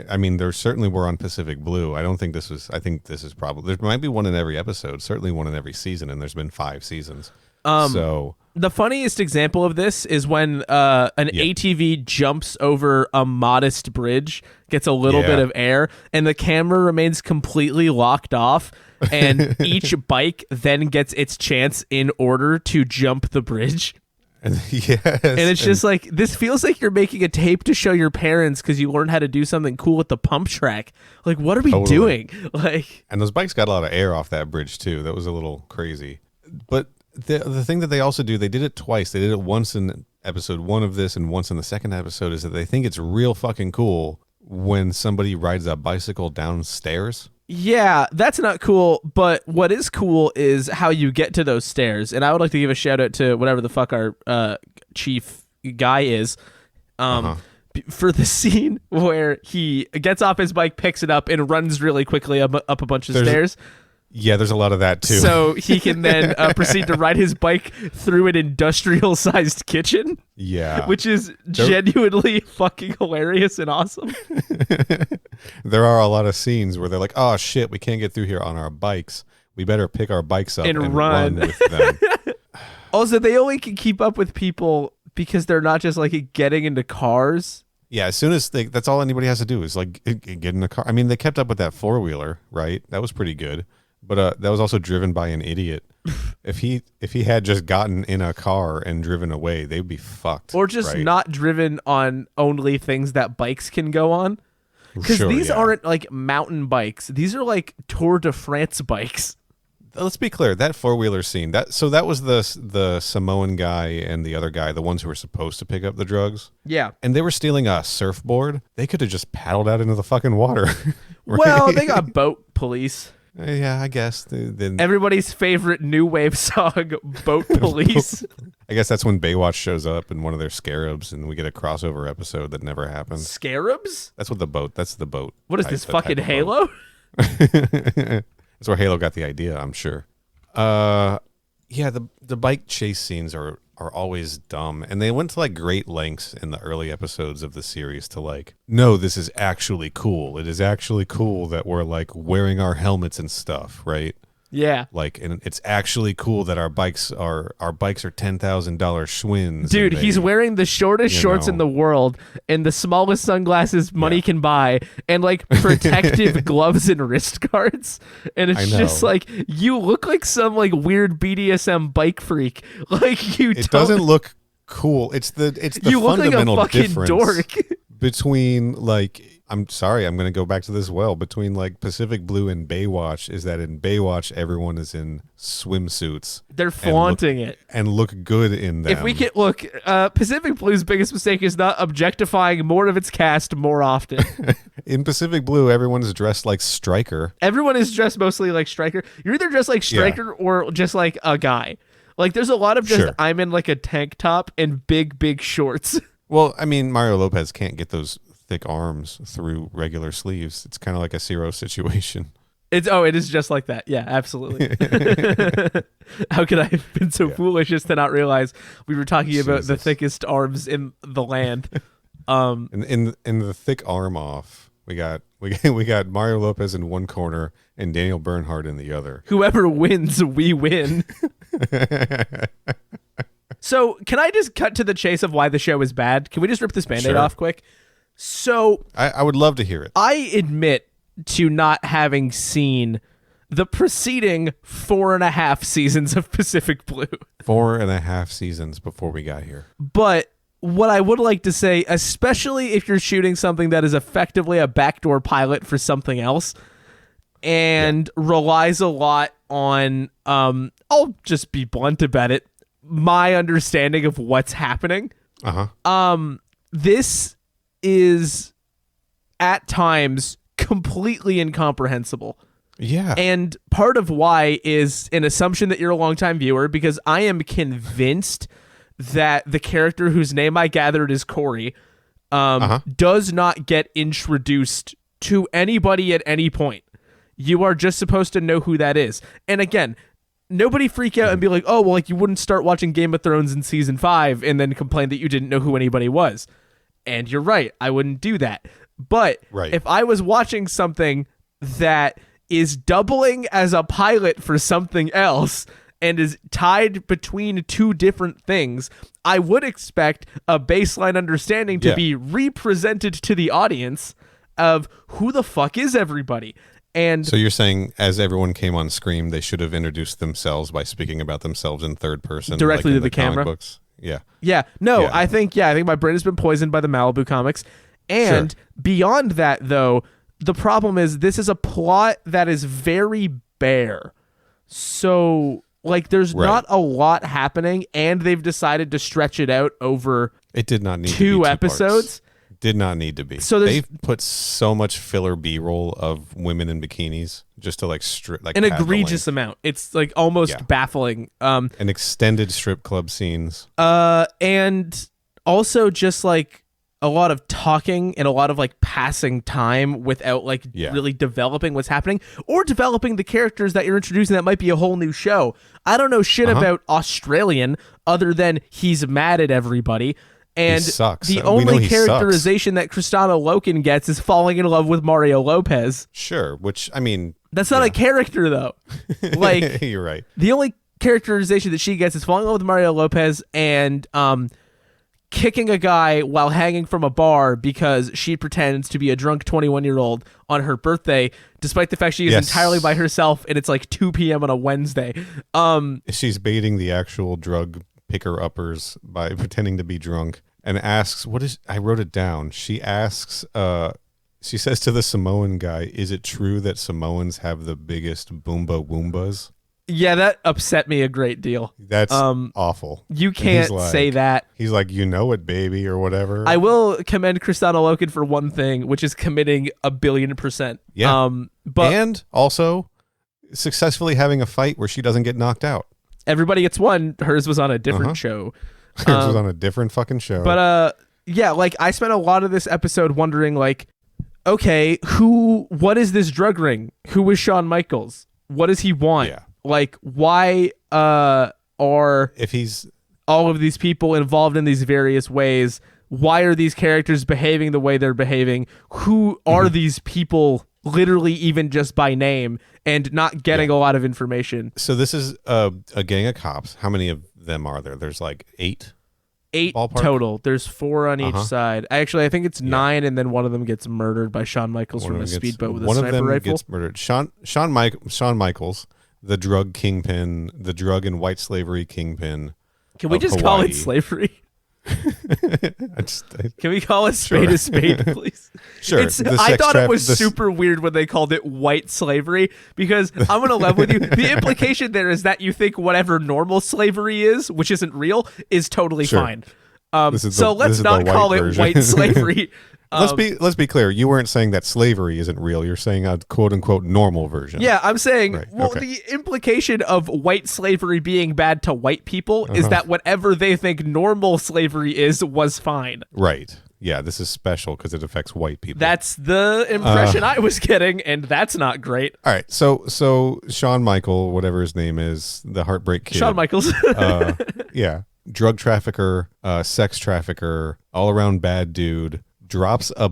Speaker 3: I mean, there certainly were on Pacific Blue. I don't think this was. I think this is probably. There might be one in every episode. Certainly one in every season, and there's been 5 seasons. So
Speaker 2: the funniest example of this is when an ATV jumps over a modest bridge, gets a little bit of air, and the camera remains completely locked off, and each bike then gets its chance in order to jump the bridge.
Speaker 3: And
Speaker 2: it's just like, this feels like you're making a tape to show your parents because you learned how to do something cool with the pump track. Like, what are we doing? Like,
Speaker 3: and those bikes got a lot of air off that bridge too. That was a little crazy. But the thing that they also do, they did it twice. They did it once in episode 1 of this and once in the second episode, is that they think it's real fucking cool when somebody rides a bicycle downstairs.
Speaker 2: Yeah, that's not cool, but what is cool is how you get to those stairs. And I would like to give a shout out to whatever the fuck our chief guy is for the scene where he gets off his bike, picks it up, and runs really quickly up a bunch of stairs.
Speaker 3: Yeah, there's a lot of that too.
Speaker 2: So he can then proceed to ride his bike through an industrial-sized kitchen.
Speaker 3: Yeah.
Speaker 2: Which is genuinely fucking hilarious and awesome.
Speaker 3: There are a lot of scenes where they're like, oh shit, we can't get through here on our bikes. We better pick our bikes up and run with them.
Speaker 2: Also, they only can keep up with people because they're not just like getting into cars.
Speaker 3: Yeah, as soon as that's all anybody has to do is like get in a car. I mean, they kept up with that 4-wheeler, right? That was pretty good. But that was also driven by an idiot. If he had just gotten in a car and driven away, they'd be fucked.
Speaker 2: Or just not driven on only things that bikes can go on. Because these aren't like mountain bikes. These are like Tour de France bikes.
Speaker 3: Let's be clear. That 4-wheeler scene. That was the Samoan guy and the other guy, the ones who were supposed to pick up the drugs.
Speaker 2: Yeah.
Speaker 3: And they were stealing a surfboard. They could have just paddled out into the fucking water. Right?
Speaker 2: Well, they got boat police.
Speaker 3: Yeah, I guess.
Speaker 2: Everybody's favorite new wave song, Boat Police.
Speaker 3: I guess that's when Baywatch shows up in one of their scarabs, and we get a crossover episode that never happened.
Speaker 2: Scarabs?
Speaker 3: That's the boat.
Speaker 2: What is this, fucking Halo?
Speaker 3: That's where Halo got the idea, I'm sure. Yeah, the bike chase scenes are always dumb, and they went to like great lengths in the early episodes of the series to like, no, this is actually cool. It is actually cool that we're like wearing our helmets and stuff, right?
Speaker 2: Yeah.
Speaker 3: Like, and it's actually cool that our bikes are $10,000 Schwinns.
Speaker 2: Dude, he's wearing the shortest shorts in the world and the smallest sunglasses money can buy and like protective gloves and wrist guards. And it's just like, you look like some like weird BDSM bike freak. Like
Speaker 3: it doesn't look cool. It's the
Speaker 2: you
Speaker 3: fundamental
Speaker 2: look like a fucking
Speaker 3: difference
Speaker 2: dork.
Speaker 3: between like, I'm sorry, I'm going to go back to this between like Pacific Blue and Baywatch is that in Baywatch, everyone is in swimsuits.
Speaker 2: They're flaunting it.
Speaker 3: And look good in them.
Speaker 2: If we can, look, Pacific Blue's biggest mistake is not objectifying more of its cast more often.
Speaker 3: In Pacific Blue, everyone is dressed like Stryker.
Speaker 2: Everyone is dressed mostly like Stryker. You're either dressed like Stryker or just like a guy. Like there's a lot of just, I'm in like a tank top and big shorts.
Speaker 3: Well, I mean, Mario Lopez can't get those thick arms through regular sleeves. It's kind of like a Zero situation.
Speaker 2: It is just like that. Yeah, absolutely. How could I have been so foolish as to not realize we were talking about the thickest arms in the land?
Speaker 3: In the thick arm off, we got Mario Lopez in one corner and Daniel Bernhardt in the other.
Speaker 2: Whoever wins, we win. So, can I just cut to the chase of why the show is bad? Can we just rip this Band-Aid off quick? So
Speaker 3: I would love to hear it.
Speaker 2: I admit to not having seen the preceding 4.5 seasons of Pacific Blue.
Speaker 3: 4.5 seasons before we got here.
Speaker 2: But what I would like to say, especially if you're shooting something that is effectively a backdoor pilot for something else and relies a lot on, I'll just be blunt about it, my understanding of what's happening. This is at times completely incomprehensible.
Speaker 3: Yeah.
Speaker 2: And part of why is an assumption that you're a longtime viewer, because I am convinced that the character whose name I gathered is Corey does not get introduced to anybody at any point. You are just supposed to know who that is. And again, nobody freak out and be like, oh, well, like you wouldn't start watching Game of Thrones in season 5 and then complain that you didn't know who anybody was. And you're right. I wouldn't do that. But if I was watching something that is doubling as a pilot for something else and is tied between two different things, I would expect a baseline understanding to be represented to the audience of who the fuck is everybody. And
Speaker 3: so you're saying as everyone came on screen, they should have introduced themselves by speaking about themselves in third person
Speaker 2: directly
Speaker 3: like
Speaker 2: to the camera.
Speaker 3: Books? Yeah.
Speaker 2: I think my brain has been poisoned by the Malibu comics. And beyond that, though, the problem is this is a plot that is very bare. So, like, there's not a lot happening, and they've decided to stretch it out over
Speaker 3: it did not need
Speaker 2: two episodes.
Speaker 3: Did not need to be. So they've put so much filler B-roll of women in bikinis just to like
Speaker 2: an egregious amount. It's like almost baffling.
Speaker 3: And extended strip club scenes.
Speaker 2: And also just like a lot of talking and a lot of like passing time without like really developing what's happening or developing the characters that you're introducing that might be a whole new show. I don't know shit about Australian other than he's mad at everybody. And the only characterization that Kristanna Loken gets is falling in love with Mario Lopez.
Speaker 3: Sure, which, I mean...
Speaker 2: That's not a character, though. Like,
Speaker 3: you're right.
Speaker 2: The only characterization that she gets is falling in love with Mario Lopez and kicking a guy while hanging from a bar because she pretends to be a drunk 21-year-old on her birthday, despite the fact she is entirely by herself and it's like 2 p.m. on a Wednesday.
Speaker 3: She's baiting the actual drug picker-uppers by pretending to be drunk and asks, I wrote it down. She asks, she says to the Samoan guy, is it true that Samoans have the biggest boomba woombas?
Speaker 2: Yeah, that upset me a great deal.
Speaker 3: That's awful.
Speaker 2: You can't say that.
Speaker 3: He's like, you know it, baby, or whatever.
Speaker 2: I will commend Kristanna Loken for one thing, which is committing 1,000,000,000%.
Speaker 3: Yeah. And also successfully having a fight where she doesn't get knocked out.
Speaker 2: Everybody gets one. Hers was on a different show.
Speaker 3: Hers was on a different fucking show.
Speaker 2: But like I spent a lot of this episode wondering, like, okay, what is this drug ring? Who is Shawn Michaels? What does he want?
Speaker 3: Yeah.
Speaker 2: Like, why are all of these people involved in these various ways? Why are these characters behaving the way they're behaving? Who are these people literally even just by name and not getting a lot of information?
Speaker 3: So this is a gang of cops. How many of them are there? There's like 8?
Speaker 2: 8
Speaker 3: ballpark?
Speaker 2: total. There's 4 on each side. Actually, I think it's 9, and then one of them gets murdered by Shawn Michaels from a speedboat with a sniper rifle. One of them gets
Speaker 3: murdered. Shawn Michaels, the drug kingpin, the drug and white slavery kingpin.
Speaker 2: Can we just call it slavery? Can we call it spade a spade, please?
Speaker 3: Sure.
Speaker 2: I thought it was super weird when they called it white slavery because I'm going to level with you. The implication there is that you think whatever normal slavery is, which isn't real, is totally fine. Let's not call it white slavery.
Speaker 3: Let's be clear. You weren't saying that slavery isn't real. You're saying a quote unquote normal version.
Speaker 2: Yeah, I'm saying the implication of white slavery being bad to white people is that whatever they think normal slavery was fine.
Speaker 3: Right. Yeah, this is special because it affects white people.
Speaker 2: That's the impression I was getting, and that's not great.
Speaker 3: All right, so Shawn Michael, whatever his name is, the Heartbreak Kid.
Speaker 2: Shawn Michaels.
Speaker 3: Yeah. Drug trafficker, sex trafficker, all around bad dude. Drops a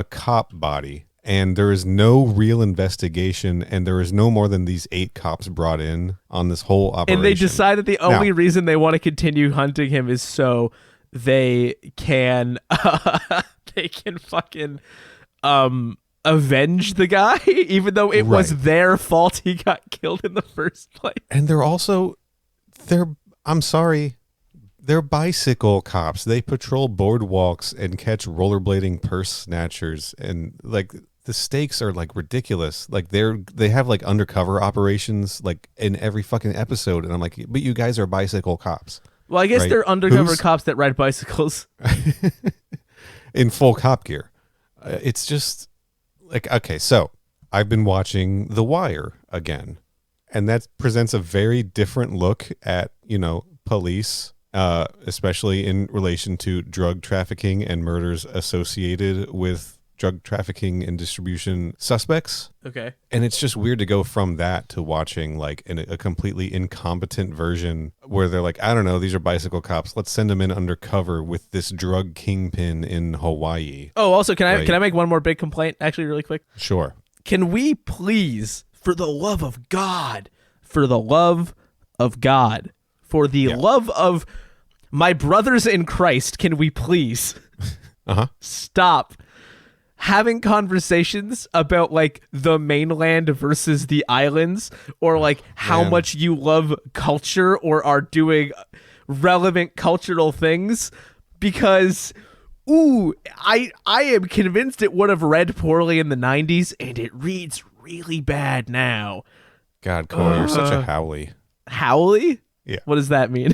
Speaker 3: cop body, and there is no real investigation, and there is no more than these 8 cops brought in on this whole operation.
Speaker 2: And they decide that the only reason they want to continue hunting him is so they can fucking avenge the guy, even though it was their fault he got killed in the first place.
Speaker 3: And I'm sorry, They're bicycle cops. They patrol boardwalks and catch rollerblading purse snatchers, and like the stakes are like ridiculous. Like they have like undercover operations like in every fucking episode, and I'm like, but you guys are bicycle cops.
Speaker 2: Well, I guess
Speaker 3: right?
Speaker 2: they're undercover cops that ride bicycles
Speaker 3: in full cop gear. It's just like, okay, so I've been watching The Wire again, and that presents a very different look at, you know, police, especially in relation to drug trafficking and murders associated with drug trafficking and distribution suspects.
Speaker 2: Okay.
Speaker 3: And it's just weird to go from that to watching like a completely incompetent version where they're like, I don't know, these are bicycle cops. Let's send them in undercover with this drug kingpin in Hawaii.
Speaker 2: Oh, also, can I make one more big complaint actually really quick?
Speaker 3: Sure.
Speaker 2: Can we please, for the love of God, for the love of my brothers in Christ, can we please stop having conversations about like the mainland versus the islands, or like how much you love culture or are doing relevant cultural things? Because I am convinced it would have read poorly in the 90s, and it reads really bad now.
Speaker 3: God, Corey, you're such a howly.
Speaker 2: Howly?
Speaker 3: Yeah.
Speaker 2: What does that mean?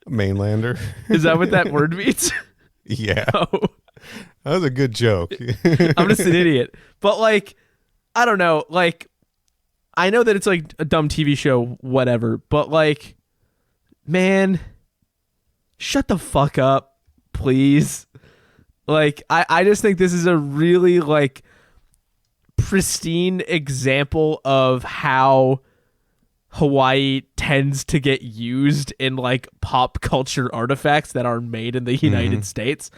Speaker 3: Mainlander.
Speaker 2: Is that what that word means?
Speaker 3: Yeah.
Speaker 2: Oh.
Speaker 3: That was a good joke.
Speaker 2: I'm just an idiot. But like, I don't know. Like, I know that it's like a dumb TV show, whatever. But like, man, shut the fuck up, please. Like, I just think this is a really like pristine example of how Hawaii tends to get used in like pop culture artifacts that are made in the United States.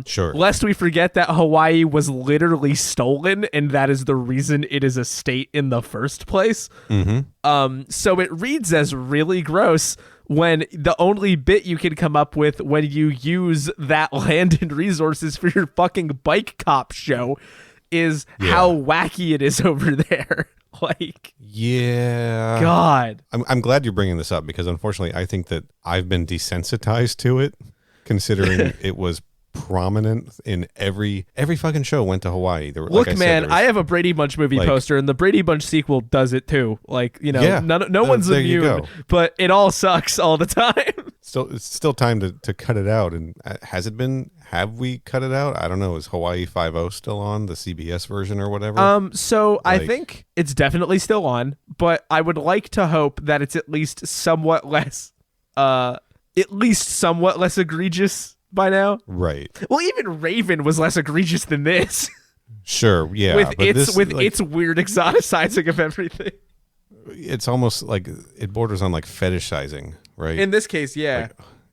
Speaker 3: Sure.
Speaker 2: Lest we forget that Hawaii was literally stolen, and that is the reason it is a state in the first place. So it reads as really gross when the only bit you can come up with when you use that land and resources for your fucking bike cop show is how wacky it is over there. Like,
Speaker 3: yeah.
Speaker 2: God.
Speaker 3: I'm glad you're bringing this up, because unfortunately I think that I've been desensitized to it, considering it was prominent in every fucking show went to Hawaii. There were,
Speaker 2: look,
Speaker 3: like
Speaker 2: man, I have a Brady Bunch movie poster, and the Brady Bunch sequel does it too. Like, you know, no one's immune, but it all sucks all the time.
Speaker 3: It's still time to cut it out. And have we cut it out? I don't know. Is Hawaii 5-0 still on, the CBS version or whatever?
Speaker 2: So I think it's definitely still on, but I would like to hope that it's at least somewhat less egregious by now.
Speaker 3: Right.
Speaker 2: Well, even Raven was less egregious than this.
Speaker 3: Sure, yeah.
Speaker 2: with its weird exoticizing of everything.
Speaker 3: It's almost like it borders on like fetishizing, right?
Speaker 2: In this case, yeah.
Speaker 3: Like,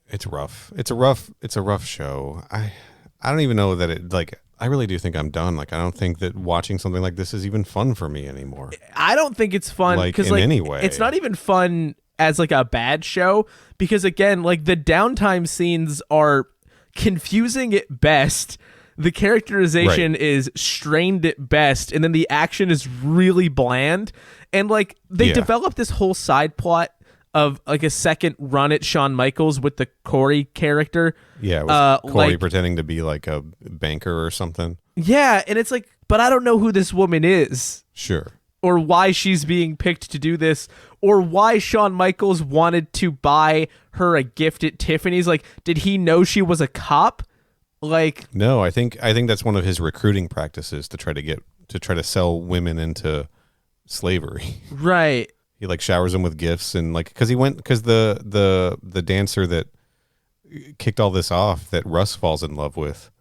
Speaker 3: it's rough. It's a rough show. I don't even know that it, like, I really do think I'm done. Like, I don't think that watching something like this is even fun for me anymore.
Speaker 2: I don't think it's fun because
Speaker 3: in any way.
Speaker 2: It's not even fun as like a bad show, because again, like the downtime scenes are confusing at best, the characterization is strained at best, and then the action is really bland, and like they develop this whole side plot of like a second run at Shawn Michaels with the Corey character.
Speaker 3: Yeah, Corey pretending to be like a banker or something.
Speaker 2: Yeah, and it's like, but I don't know who this woman is.
Speaker 3: Sure.
Speaker 2: Or why she's being picked to do this, or why Shawn Michaels wanted to buy her a gift at Tiffany's. Like, did he know she was a cop? Like,
Speaker 3: no, I think that's one of his recruiting practices to try to sell women into slavery. Right. He like showers them with gifts, and like because the dancer that kicked all this off that Russ falls in love with.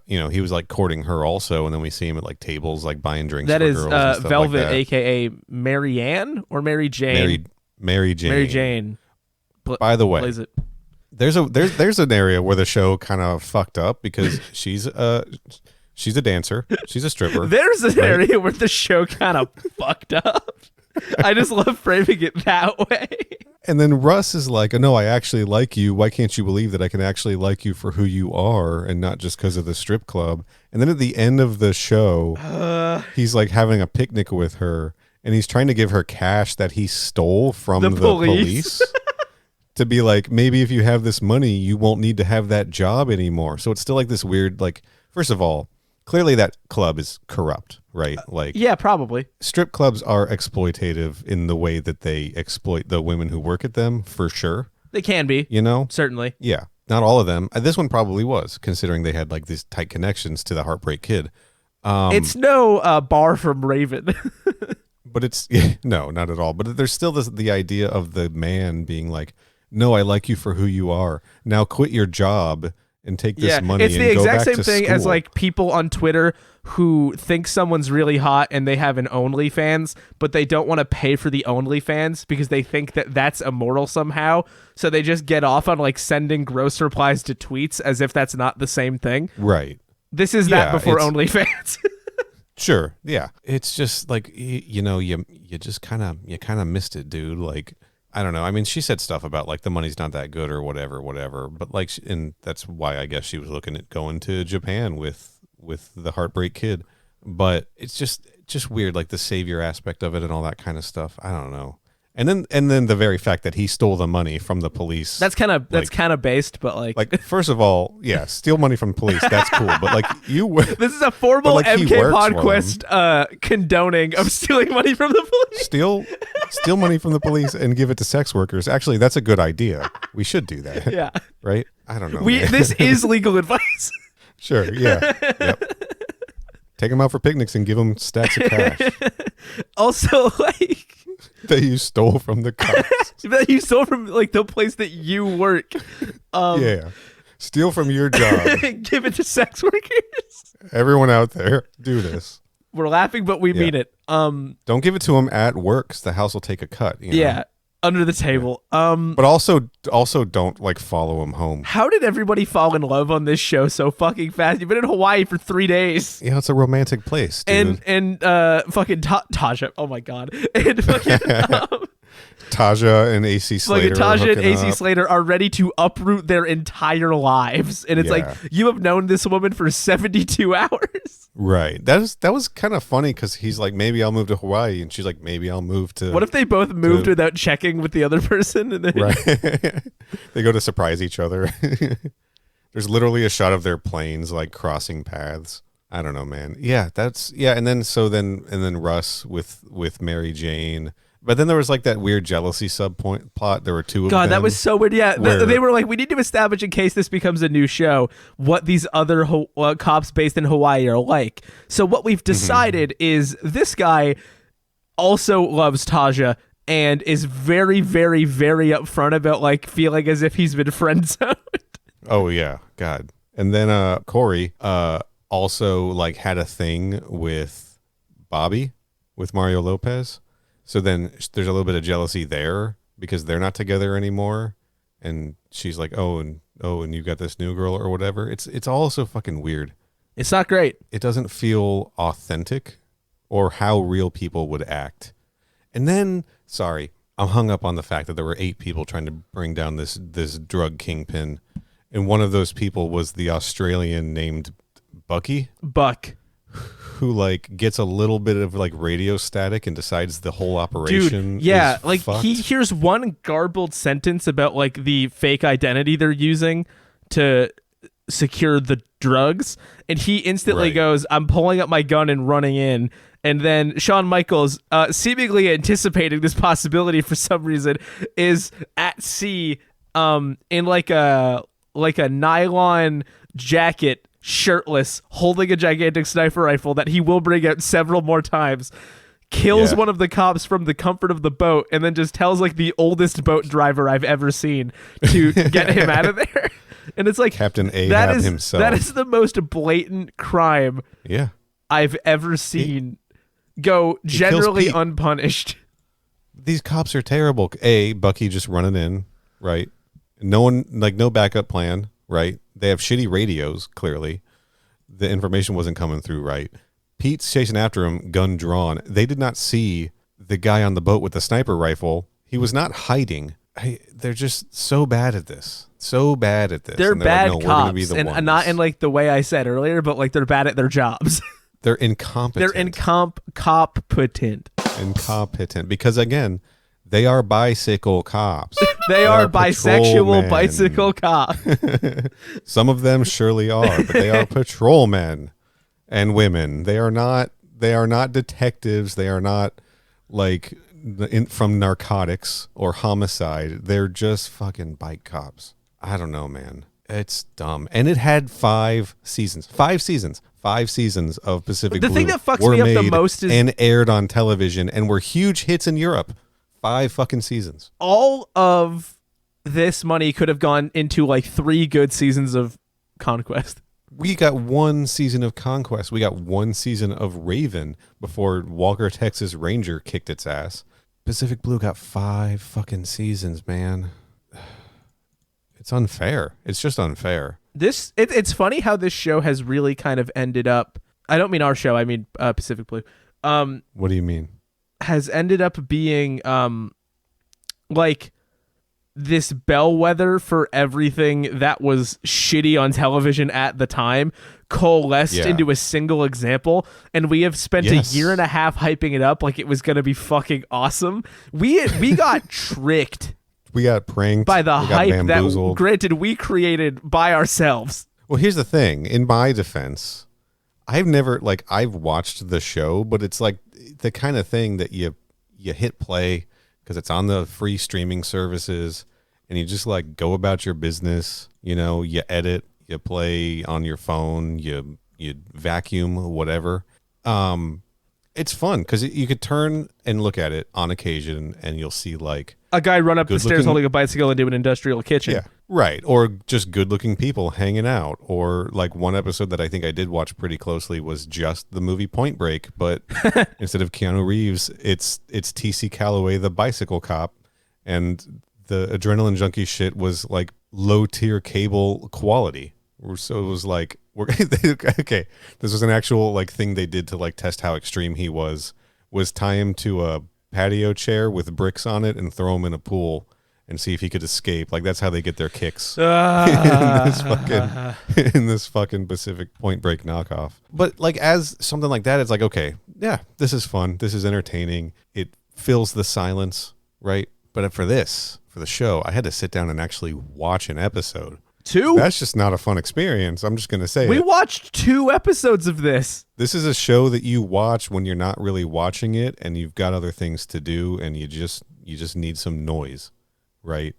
Speaker 3: He was like courting her also, and then we see him at like tables, like buying drinks.
Speaker 2: That
Speaker 3: for
Speaker 2: is
Speaker 3: girls and stuff
Speaker 2: Velvet,
Speaker 3: like that.
Speaker 2: aka Mary Ann or Mary Jane.
Speaker 3: Mary Jane.
Speaker 2: Mary Jane.
Speaker 3: By the way, there's an area where the show kind of fucked up because she's a dancer, she's a stripper.
Speaker 2: There's an area where the show kind of fucked up. I just love framing it that way.
Speaker 3: And then Russ is like, oh, no, I actually like you. Why can't you believe that I can actually like you for who you are and not just because of the strip club? And then at the end of the show, he's like having a picnic with her, and he's trying to give her cash that he stole from the police. to be like, maybe if you have this money, you won't need to have that job anymore. So it's still like this weird, like, first of all, clearly that club is corrupt, right? Like,
Speaker 2: yeah, probably.
Speaker 3: Strip clubs are exploitative in the way that they exploit the women who work at them, for sure.
Speaker 2: They can be.
Speaker 3: You know?
Speaker 2: Certainly.
Speaker 3: Yeah. Not all of them. This one probably was, considering they had like these tight connections to the Heartbreak Kid.
Speaker 2: It's no Bar from Raven.
Speaker 3: But it's, no, not at all. But there's still the idea of the man being like, no, I like you for who you are. Now quit your job and take this money
Speaker 2: it's
Speaker 3: and
Speaker 2: the
Speaker 3: go
Speaker 2: exact
Speaker 3: back
Speaker 2: same
Speaker 3: to
Speaker 2: thing
Speaker 3: school.
Speaker 2: as like people on Twitter who think someone's really hot and they have an OnlyFans, but they don't want to pay for the OnlyFans because they think that that's immoral somehow. So they just get off on like sending gross replies to tweets as if that's not the same thing.
Speaker 3: Right.
Speaker 2: This is that before OnlyFans.
Speaker 3: Sure. Yeah. It's just like, you just kind of missed it, dude. Like, I don't know. I mean, she said stuff about like the money's not that good or whatever. But like, and that's why I guess she was looking at going to Japan with the Heartbreak Kid. But it's just weird, like the savior aspect of it and all that kind of stuff. I don't know. And then the very fact that he stole the money from the police.
Speaker 2: That's kind of based, but like
Speaker 3: first of all, yeah, steal money from the police. That's cool. But like
Speaker 2: this is a formal
Speaker 3: like,
Speaker 2: MK Podquest condoning of stealing money from the police.
Speaker 3: Steal money from the police and give it to sex workers. Actually, that's a good idea. We should do that.
Speaker 2: Yeah.
Speaker 3: Right? I don't know.
Speaker 2: This is legal advice.
Speaker 3: Sure. Yeah. Yep. Take them out for picnics and give them stacks of cash
Speaker 2: Also, like
Speaker 3: that you stole from the cops.
Speaker 2: that you stole from like the place that you work.
Speaker 3: Yeah. Steal from your job.
Speaker 2: Give it to sex workers.
Speaker 3: Everyone out there, do this.
Speaker 2: We're laughing, but we mean it.
Speaker 3: Don't give it to them at work, 'cause the house will take a cut. You know?
Speaker 2: Yeah, under the table.
Speaker 3: But also don't like follow them home.
Speaker 2: How did everybody fall in love on this show so fucking fast? You've been in Hawaii for 3 days.
Speaker 3: Yeah, it's a romantic place, dude.
Speaker 2: And fucking Taja. Oh my god. And fucking
Speaker 3: Taja and AC Slater.
Speaker 2: Taja and AC
Speaker 3: up.
Speaker 2: Slater are ready to uproot their entire lives. And it's like, you have known this woman for 72 hours.
Speaker 3: Right. That was kind of funny because he's like, maybe I'll move to Hawaii. And she's like, maybe I'll move to...
Speaker 2: What if they both moved without checking with the other person? And then...
Speaker 3: Right. They go to surprise each other. There's literally a shot of their planes like crossing paths. I don't know, man. Yeah, and then Russ with Mary Jane. But then there was like that weird jealousy plot. There were two of them.
Speaker 2: God, that was so weird. Yeah, they were like, we need to establish in case this becomes a new show what these other cops based in Hawaii are like. So what we've decided is this guy also loves Taja and is very, very, very upfront about like feeling as if he's been friend zoned.
Speaker 3: Oh yeah, God. And then Corey also like had a thing with Bobby, with Mario Lopez. So then there's a little bit of jealousy there because they're not together anymore, and she's like, and you got this new girl or whatever. It's all so fucking weird.
Speaker 2: It's not great.
Speaker 3: It doesn't feel authentic or how real people would act. And then, sorry, I'm hung up on the fact that there were 8 people trying to bring down this drug kingpin, and one of those people was the Australian named Buck, who like gets a little bit of like radio static and decides the whole operation.
Speaker 2: Dude, yeah,
Speaker 3: is
Speaker 2: like
Speaker 3: fucked.
Speaker 2: he hears one garbled sentence about like the fake identity they're using to secure the drugs, and he instantly goes, "I'm pulling up my gun and running in." And then Shawn Michaels, seemingly anticipating this possibility for some reason, is at sea, in like a nylon jacket, shirtless, holding a gigantic sniper rifle that he will bring out several more times, kills one of the cops from the comfort of the boat, and then just tells like the oldest boat driver I've ever seen to get him out of there. And it's like
Speaker 3: Captain Ahab himself.
Speaker 2: That is the most blatant crime I've ever seen go generally unpunished.
Speaker 3: These cops are terrible. Bucky just running in, right? No one, like no backup plan, right? They have shitty radios, clearly. The information wasn't coming through right. Pete's chasing after him, gun drawn. They did not see the guy on the boat with the sniper rifle. He was not hiding. They're just so bad at this.
Speaker 2: They're bad
Speaker 3: like, no,
Speaker 2: cops, and not in like the way I said earlier, but like they're bad at their jobs.
Speaker 3: They're incompetent.
Speaker 2: They're incompetent.
Speaker 3: Incompetent. Because again, They are bicycle cops.
Speaker 2: They are bisexual
Speaker 3: patrolmen.
Speaker 2: bicycle cops.
Speaker 3: Some of them surely are, but they are patrolmen and women. They are not detectives. They are not like from narcotics or homicide. They're just fucking bike cops. I don't know, man. It's dumb. And it had 5 seasons. 5 seasons. 5 seasons of Pacific Blue.
Speaker 2: The thing that fucks
Speaker 3: were
Speaker 2: me up the
Speaker 3: made
Speaker 2: most is
Speaker 3: and aired on television and were huge hits in Europe. 5 fucking seasons.
Speaker 2: all of this money could have gone into like 3 good seasons of Conquest.
Speaker 3: We got 1 season of Conquest. We got 1 season of Raven before Walker Texas Ranger kicked its ass. Pacific Blue got 5 fucking seasons, man. It's unfair. It's just unfair.
Speaker 2: It's funny how this show has really kind of ended up. I don't mean our show. I mean Pacific Blue.
Speaker 3: What do you mean?
Speaker 2: Has ended up being like this bellwether for everything that was shitty on television at the time, coalesced into a single example, and we have spent a year and a half hyping it up like it was going to be fucking awesome. We got tricked.
Speaker 3: We got pranked
Speaker 2: by the hype
Speaker 3: bamboozled.
Speaker 2: that, granted, we created by ourselves.
Speaker 3: Well, here's the thing. In my defense, I've watched the show, but it's like the kind of thing that you hit play because it's on the free streaming services and you just like go about your business. You know, you edit, you play on your phone, you vacuum, whatever. It's fun because you could turn and look at it on occasion and you'll see like
Speaker 2: a guy run up the stairs holding a bicycle into an industrial kitchen.
Speaker 3: Yeah, right. Or just good-looking people hanging out. Or like one episode that I think I did watch pretty closely was just the movie Point Break, but instead of Keanu Reeves, it's T.C. Calloway, the bicycle cop, and the adrenaline junkie shit was like low-tier cable quality. So it was like, okay, this was an actual like thing they did to like test how extreme he was tie him to a patio chair with bricks on it and throw him in a pool and see if he could escape. Like that's how they get their kicks in this fucking Pacific Point Break knockoff. But like as something like that, it's like, okay, yeah, this is fun. This is entertaining. It fills the silence, right? But for the show, I had to sit down and actually watch an episode.
Speaker 2: 2?
Speaker 3: That's just not a fun experience. I'm just going to say
Speaker 2: we watched 2 episodes of this.
Speaker 3: This is a show that you watch when you're not really watching it and you've got other things to do and you just need some noise, right?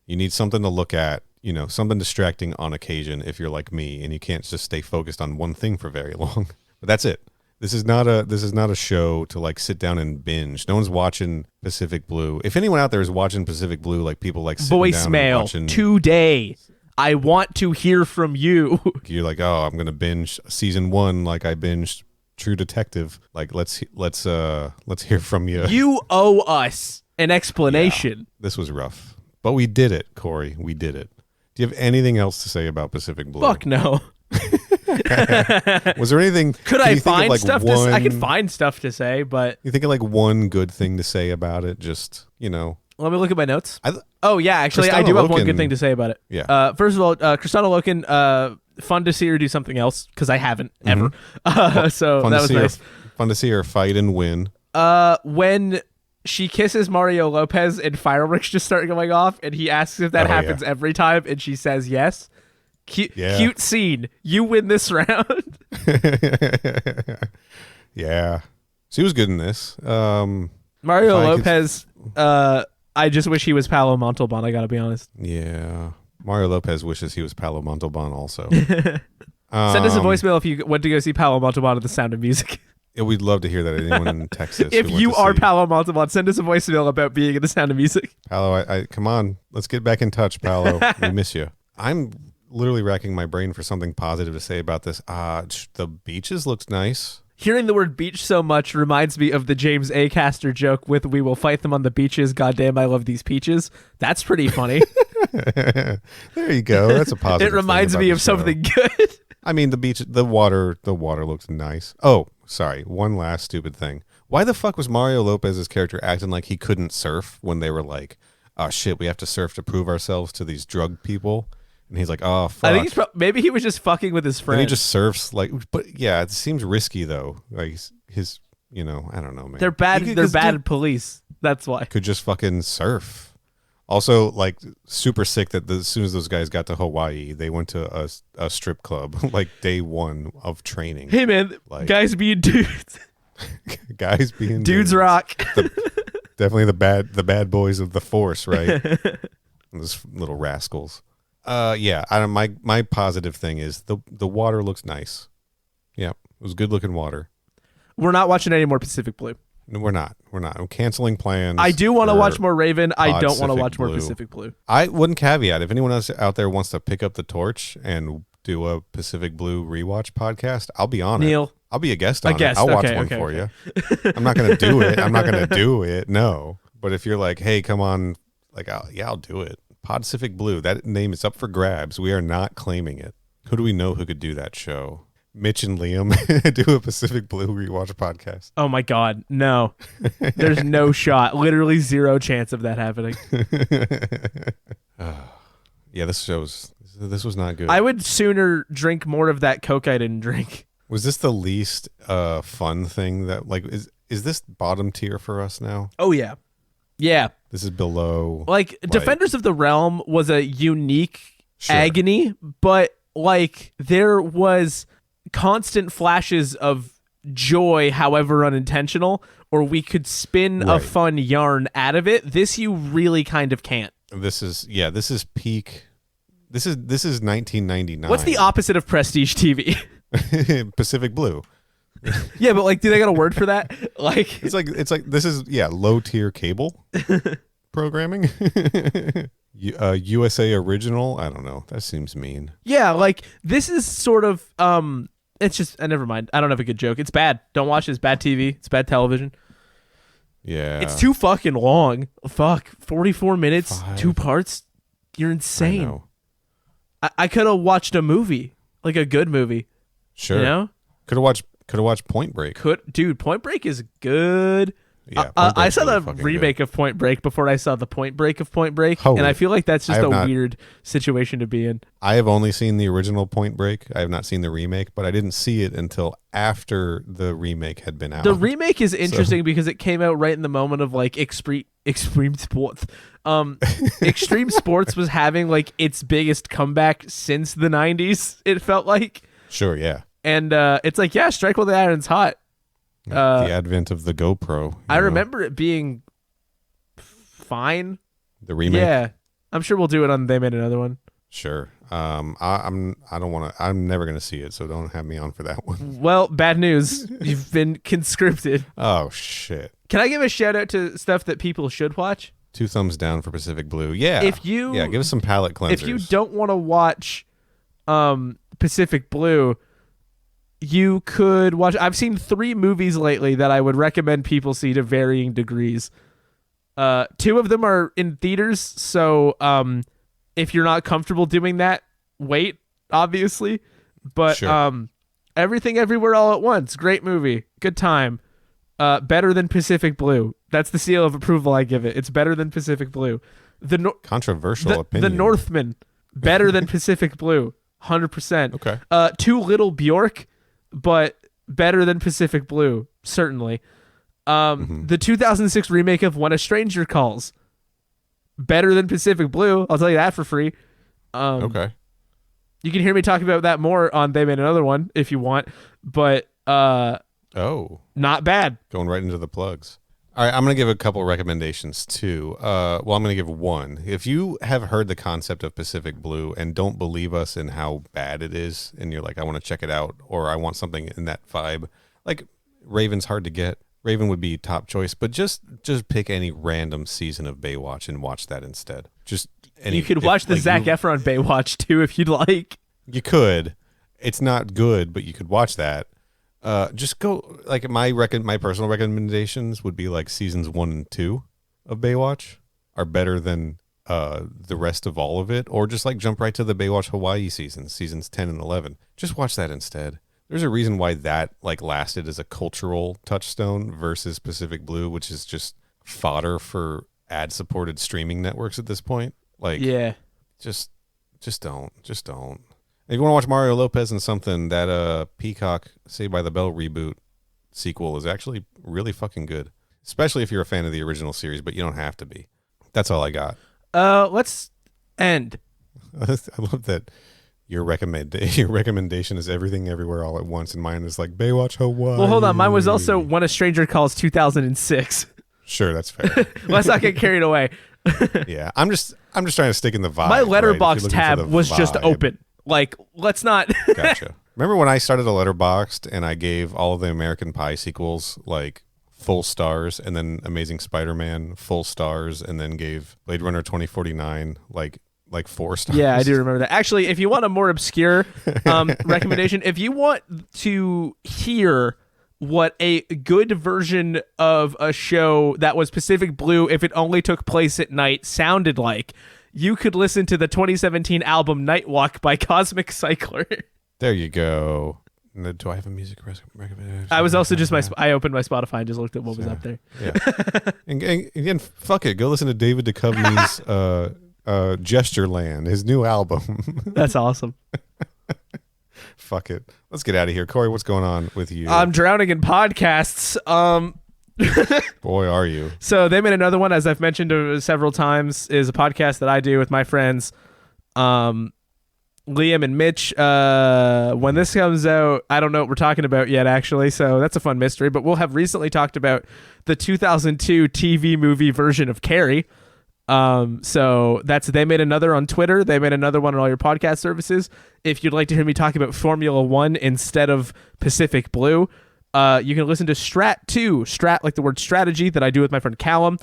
Speaker 3: You need something to look at, you know, something distracting on occasion if you're like me and you can't just stay focused on one thing for very long. But that's it. This is not a show to like sit down and binge. No one's watching Pacific Blue. If anyone out there is watching Pacific Blue, like people like sitting down and watching today.
Speaker 2: I want to hear from you.
Speaker 3: You're like, oh, I'm gonna binge season 1 like I binged True Detective. Like, let's hear from you.
Speaker 2: You owe us an explanation.
Speaker 3: Yeah, this was rough, but we did it, Corey. We did it. Do you have anything else to say about Pacific Blue?
Speaker 2: Fuck no.
Speaker 3: Was there anything?
Speaker 2: Could I find stuff? I could find stuff to say, but
Speaker 3: you think of like one good thing to say about it? Just
Speaker 2: Let me look at my notes. Actually, I do have one good thing to say about it.
Speaker 3: Yeah.
Speaker 2: First of all, Kristanna Loken, fun to see her do something else because I haven't ever. So that was nice.
Speaker 3: Fun to see her fight and win.
Speaker 2: When she kisses Mario Lopez and fireworks just start going off, and he asks if that happens every time, and she says yes. Cute scene. You win this round.
Speaker 3: Yeah. She was good in this.
Speaker 2: Mario Lopez. I just wish he was Paolo Montalban, I gotta be honest.
Speaker 3: Yeah. Mario Lopez wishes he was Paolo Montalban also.
Speaker 2: Send us a voicemail if you went to go see Paolo Montalban at the Sound of Music.
Speaker 3: Yeah, we'd love to hear that. Anyone in Texas.
Speaker 2: If you are Paolo Montalban, send us a voicemail about being in the Sound of Music.
Speaker 3: Paolo, I come on. Let's get back in touch, Paolo. We miss you. I'm literally racking my brain for something positive to say about this. The beaches looks nice.
Speaker 2: Hearing the word beach so much reminds me of the James A. Caster joke with "We will fight them on the beaches. Goddamn, I love these peaches." That's pretty funny.
Speaker 3: There you go. That's a positive.
Speaker 2: It reminds me of something good.
Speaker 3: I mean, the water looks nice. Oh, sorry. One last stupid thing. Why the fuck was Mario Lopez's character acting like he couldn't surf when they were like, "Oh shit, we have to surf to prove ourselves to these drug people"? And he's like, "Oh fuck."
Speaker 2: I think maybe he was just fucking with his friend.
Speaker 3: And he just surfs like, but yeah, it seems risky though. Like his you know, I don't know, man.
Speaker 2: They're bad. They're bad
Speaker 3: dude,
Speaker 2: police. That's why.
Speaker 3: could just fucking surf. Also, like, super sick that as soon as those guys got to Hawaii, they went to a strip club, like, day one of training.
Speaker 2: Hey, man, like, guys being dudes.
Speaker 3: Guys being
Speaker 2: dudes rock.
Speaker 3: Definitely the bad boys of the force, right? Those little rascals. Yeah. I don't. My positive thing is the water looks nice. Yeah, it was good looking water.
Speaker 2: We're not watching any more Pacific Blue.
Speaker 3: No, we're not. I'm canceling plans.
Speaker 2: I do want to watch more Raven. I don't want to watch more Pacific Blue.
Speaker 3: I wouldn't caveat. If anyone else out there wants to pick up the torch and do a Pacific Blue rewatch podcast, I'll be on
Speaker 2: Neil,
Speaker 3: it. I'll be a guest on it. I'll watch one for you. I'm not going to do it. I'm not going to do it. No. But if you're like, hey, come on, like, I'll do it. Pacific Blue. That name is up for grabs. We are not claiming it. Who do we know who could do that show? Mitch and Liam do a Pacific Blue rewatch podcast.
Speaker 2: Oh my God, no! There's no shot. Literally zero chance of that happening.
Speaker 3: Yeah, this was not good.
Speaker 2: I would sooner drink more of that Coke I didn't drink.
Speaker 3: Was this the least fun thing that, like, is this bottom tier for us now?
Speaker 2: Oh yeah, yeah.
Speaker 3: This is below.
Speaker 2: Like Defenders of the Realm was a unique agony, but like there was constant flashes of joy, however unintentional, or we could spin a fun yarn out of it. This you really kind of can't.
Speaker 3: This is peak. This is 1999.
Speaker 2: What's the opposite of prestige TV?
Speaker 3: Pacific Blue.
Speaker 2: Yeah, but like, do they got a word for that? Like,
Speaker 3: it's like this is low tier cable programming. USA original. I don't know. That seems mean.
Speaker 2: Yeah, like this is sort of it's just never mind. I don't have a good joke. It's bad. Don't watch it. It's bad TV. It's bad television.
Speaker 3: Yeah.
Speaker 2: It's too fucking long. Fuck. 44 minutes, 2 parts. You're insane. I could have watched a movie, like a good movie.
Speaker 3: Sure.
Speaker 2: You know?
Speaker 3: Could have watched Point Break.
Speaker 2: Dude, Point Break is good.
Speaker 3: Yeah,
Speaker 2: I saw the remake of Point Break before I saw the Point Break of Point Break, and I feel like that's just a weird situation to be in.
Speaker 3: I have only seen the original Point Break. I have not seen the remake, but I didn't see it until after the remake had been out.
Speaker 2: The remake is interesting because it came out right in the moment of like extreme sports. Extreme sports was having like its biggest comeback since the 90s, it felt like.
Speaker 3: Sure, yeah.
Speaker 2: And it's like, yeah, strike while the iron's hot.
Speaker 3: The advent of the GoPro.
Speaker 2: I remember it being fine.
Speaker 3: The remake.
Speaker 2: Yeah, I'm sure we'll do it on They Made Another One.
Speaker 3: Sure. I don't want to. I'm never gonna see it, so don't have me on for that one.
Speaker 2: Well, bad news. You've been conscripted.
Speaker 3: Oh shit.
Speaker 2: Can I give a shout out to stuff that people should watch?
Speaker 3: 2 thumbs down for Pacific Blue. Yeah. Give us some palate cleansers.
Speaker 2: If you don't want to watch Pacific Blue, you could watch. I've seen 3 movies lately that I would recommend people see to varying degrees. 2 of them are in theaters, so if you're not comfortable doing that, wait, obviously. But
Speaker 3: sure.
Speaker 2: Everything Everywhere All at Once, great movie, good time. Better than Pacific Blue. That's the seal of approval I give it. It's better than Pacific Blue.
Speaker 3: Controversial opinion.
Speaker 2: The Northman, better than Pacific Blue, 100%.
Speaker 3: Okay.
Speaker 2: Too Little Bjork, but better than Pacific Blue, certainly. The 2006 remake of When a Stranger Calls, better than Pacific Blue. I'll tell you that for free.
Speaker 3: Okay.
Speaker 2: You can hear me talk about that more on They Made Another One if you want, but not bad.
Speaker 3: Going right into the plugs. All right, I'm going to give a couple recommendations too. I'm going to give one. If you have heard the concept of Pacific Blue and don't believe us in how bad it is, and you're like, I want to check it out, or I want something in that vibe, like Raven's hard to get. Raven would be top choice, but just pick any random season of Baywatch and watch that instead.
Speaker 2: You could watch the Zac Efron Baywatch too if you'd like.
Speaker 3: You could. It's not good, but you could watch that. Just go, like, my personal recommendations would be like seasons 1 and 2 of Baywatch are better than the rest of all of it, or just like jump right to the Baywatch Hawaii seasons 10 and 11. Just watch that instead. There's a reason why that like lasted as a cultural touchstone versus Pacific Blue, which is just fodder for ad-supported streaming networks at this point. Like, yeah, just don't. If you want to watch Mario Lopez and something, that Peacock Saved by the Bell reboot sequel is actually really fucking good, especially if you're a fan of the original series, but you don't have to be. That's all I got.
Speaker 2: Let's end.
Speaker 3: I love that your recommendation is Everything Everywhere All at Once, and mine is like Baywatch Hawaii.
Speaker 2: Well, hold on. Mine was also When a Stranger Calls 2006.
Speaker 3: Sure, that's fair.
Speaker 2: Let's not get carried away.
Speaker 3: Yeah, I'm just trying to stick in the vibe.
Speaker 2: My letterbox
Speaker 3: right?
Speaker 2: tab was just open. Like, let's not.
Speaker 3: Gotcha. Remember when I started a Letterboxd and I gave all of the American Pie sequels like full stars, and then Amazing Spider-Man full stars, and then gave Blade Runner 2049 like 4 stars?
Speaker 2: Yeah, I do remember that. Actually, if you want a more obscure recommendation, if you want to hear what a good version of a show that was Pacific Blue, if it only took place at night, sounded like, you could listen to the 2017 album Nightwalk by Cosmic Cycler.
Speaker 3: There you go. Do I have a music recommendation?
Speaker 2: I was also just I opened my Spotify and just looked at what was up there.
Speaker 3: Yeah. and again, fuck it. Go listen to David Duchovny's Gesture Land, his new album.
Speaker 2: That's awesome.
Speaker 3: Fuck it. Let's get out of here. Corey, what's going on with you?
Speaker 2: I'm drowning in podcasts.
Speaker 3: Boy, are you.
Speaker 2: So they made another one, as I've mentioned several times, is a podcast that I do with my friends, Liam and Mitch. When this comes out, I don't know what we're talking about yet, actually, so that's a fun mystery, but we'll have recently talked about the 2002 TV movie version of Carrie. So they made another on Twitter. They made another one on all your podcast services. If you'd like to hear me talk about Formula One instead of Pacific Blue, you can listen to Strat 2, Strat like the word strategy, that I do with my friend Callum.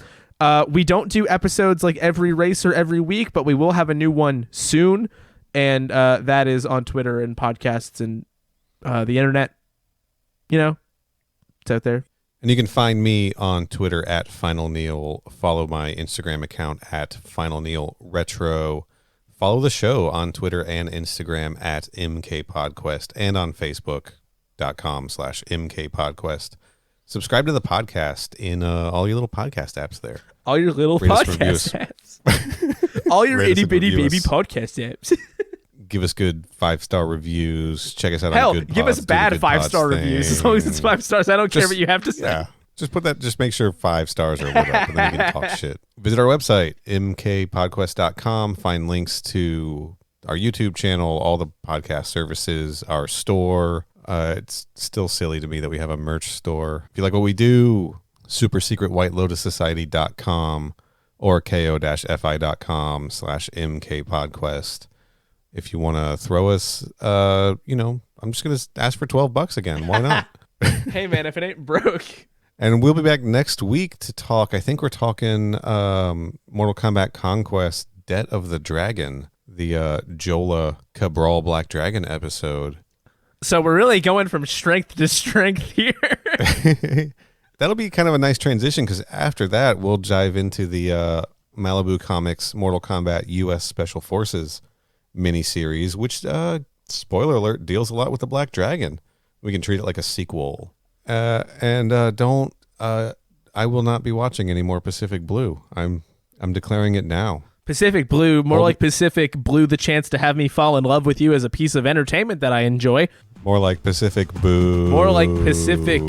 Speaker 2: We don't do episodes like every race or every week, but we will have a new one soon. And that is on Twitter and podcasts and the internet. It's out there.
Speaker 3: And you can find me on Twitter at Final Neil. Follow my Instagram account at Final Neil Retro. Follow the show on Twitter and Instagram at MK Podquest, and on Facebook.com/MK Podquest. Subscribe to the podcast in all your little podcast apps there.
Speaker 2: All your little podcast apps. All your itty bitty baby podcast apps.
Speaker 3: Give us good 5-star reviews. Check us out
Speaker 2: on
Speaker 3: Good
Speaker 2: give us bad 5-star reviews. As long as it's 5 stars, I don't care what you have to say.
Speaker 3: Yeah. Just make sure 5 stars are lit up, and then you can talk shit. Visit our website, mkpodquest.com. Find links to our YouTube channel, all the podcast services, our store. It's still silly to me that we have a merch store. If you like what we do, supersecretwhitelotussociety.com or ko-fi.com/mkpodquest. If you want to throw us, I'm just going to ask for $12 again. Why not?
Speaker 2: Hey, man, if it ain't broke.
Speaker 3: And we'll be back next week to talk. I think we're talking Mortal Kombat Conquest, Debt of the Dragon, the Jola Cabral Black Dragon episode.
Speaker 2: So we're really going from strength to strength here.
Speaker 3: That'll be kind of a nice transition, because after that, we'll dive into the Malibu Comics Mortal Kombat U.S. Special Forces miniseries, which, spoiler alert, deals a lot with the Black Dragon. We can treat it like a sequel. I will not be watching any more Pacific Blue. I'm declaring it now.
Speaker 2: Pacific Blue, more like Pacific Blue, the chance to have me fall in love with you as a piece of entertainment that I enjoy.
Speaker 3: More like Pacific Boo.
Speaker 2: More like Pacific.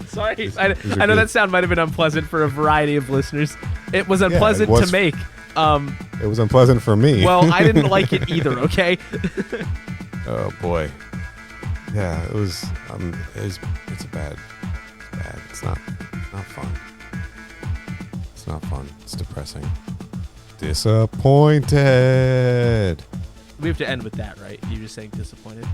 Speaker 2: Sorry, I know that sound might have been unpleasant for a variety of listeners. It was unpleasant to make.
Speaker 3: It was unpleasant for me.
Speaker 2: Well, I didn't like it either. Okay.
Speaker 3: Oh boy. Yeah, it was. It's bad. It's not fun. It's not fun. It's depressing. Disappointed.
Speaker 2: We have to end with that, right? You're just saying disappointed.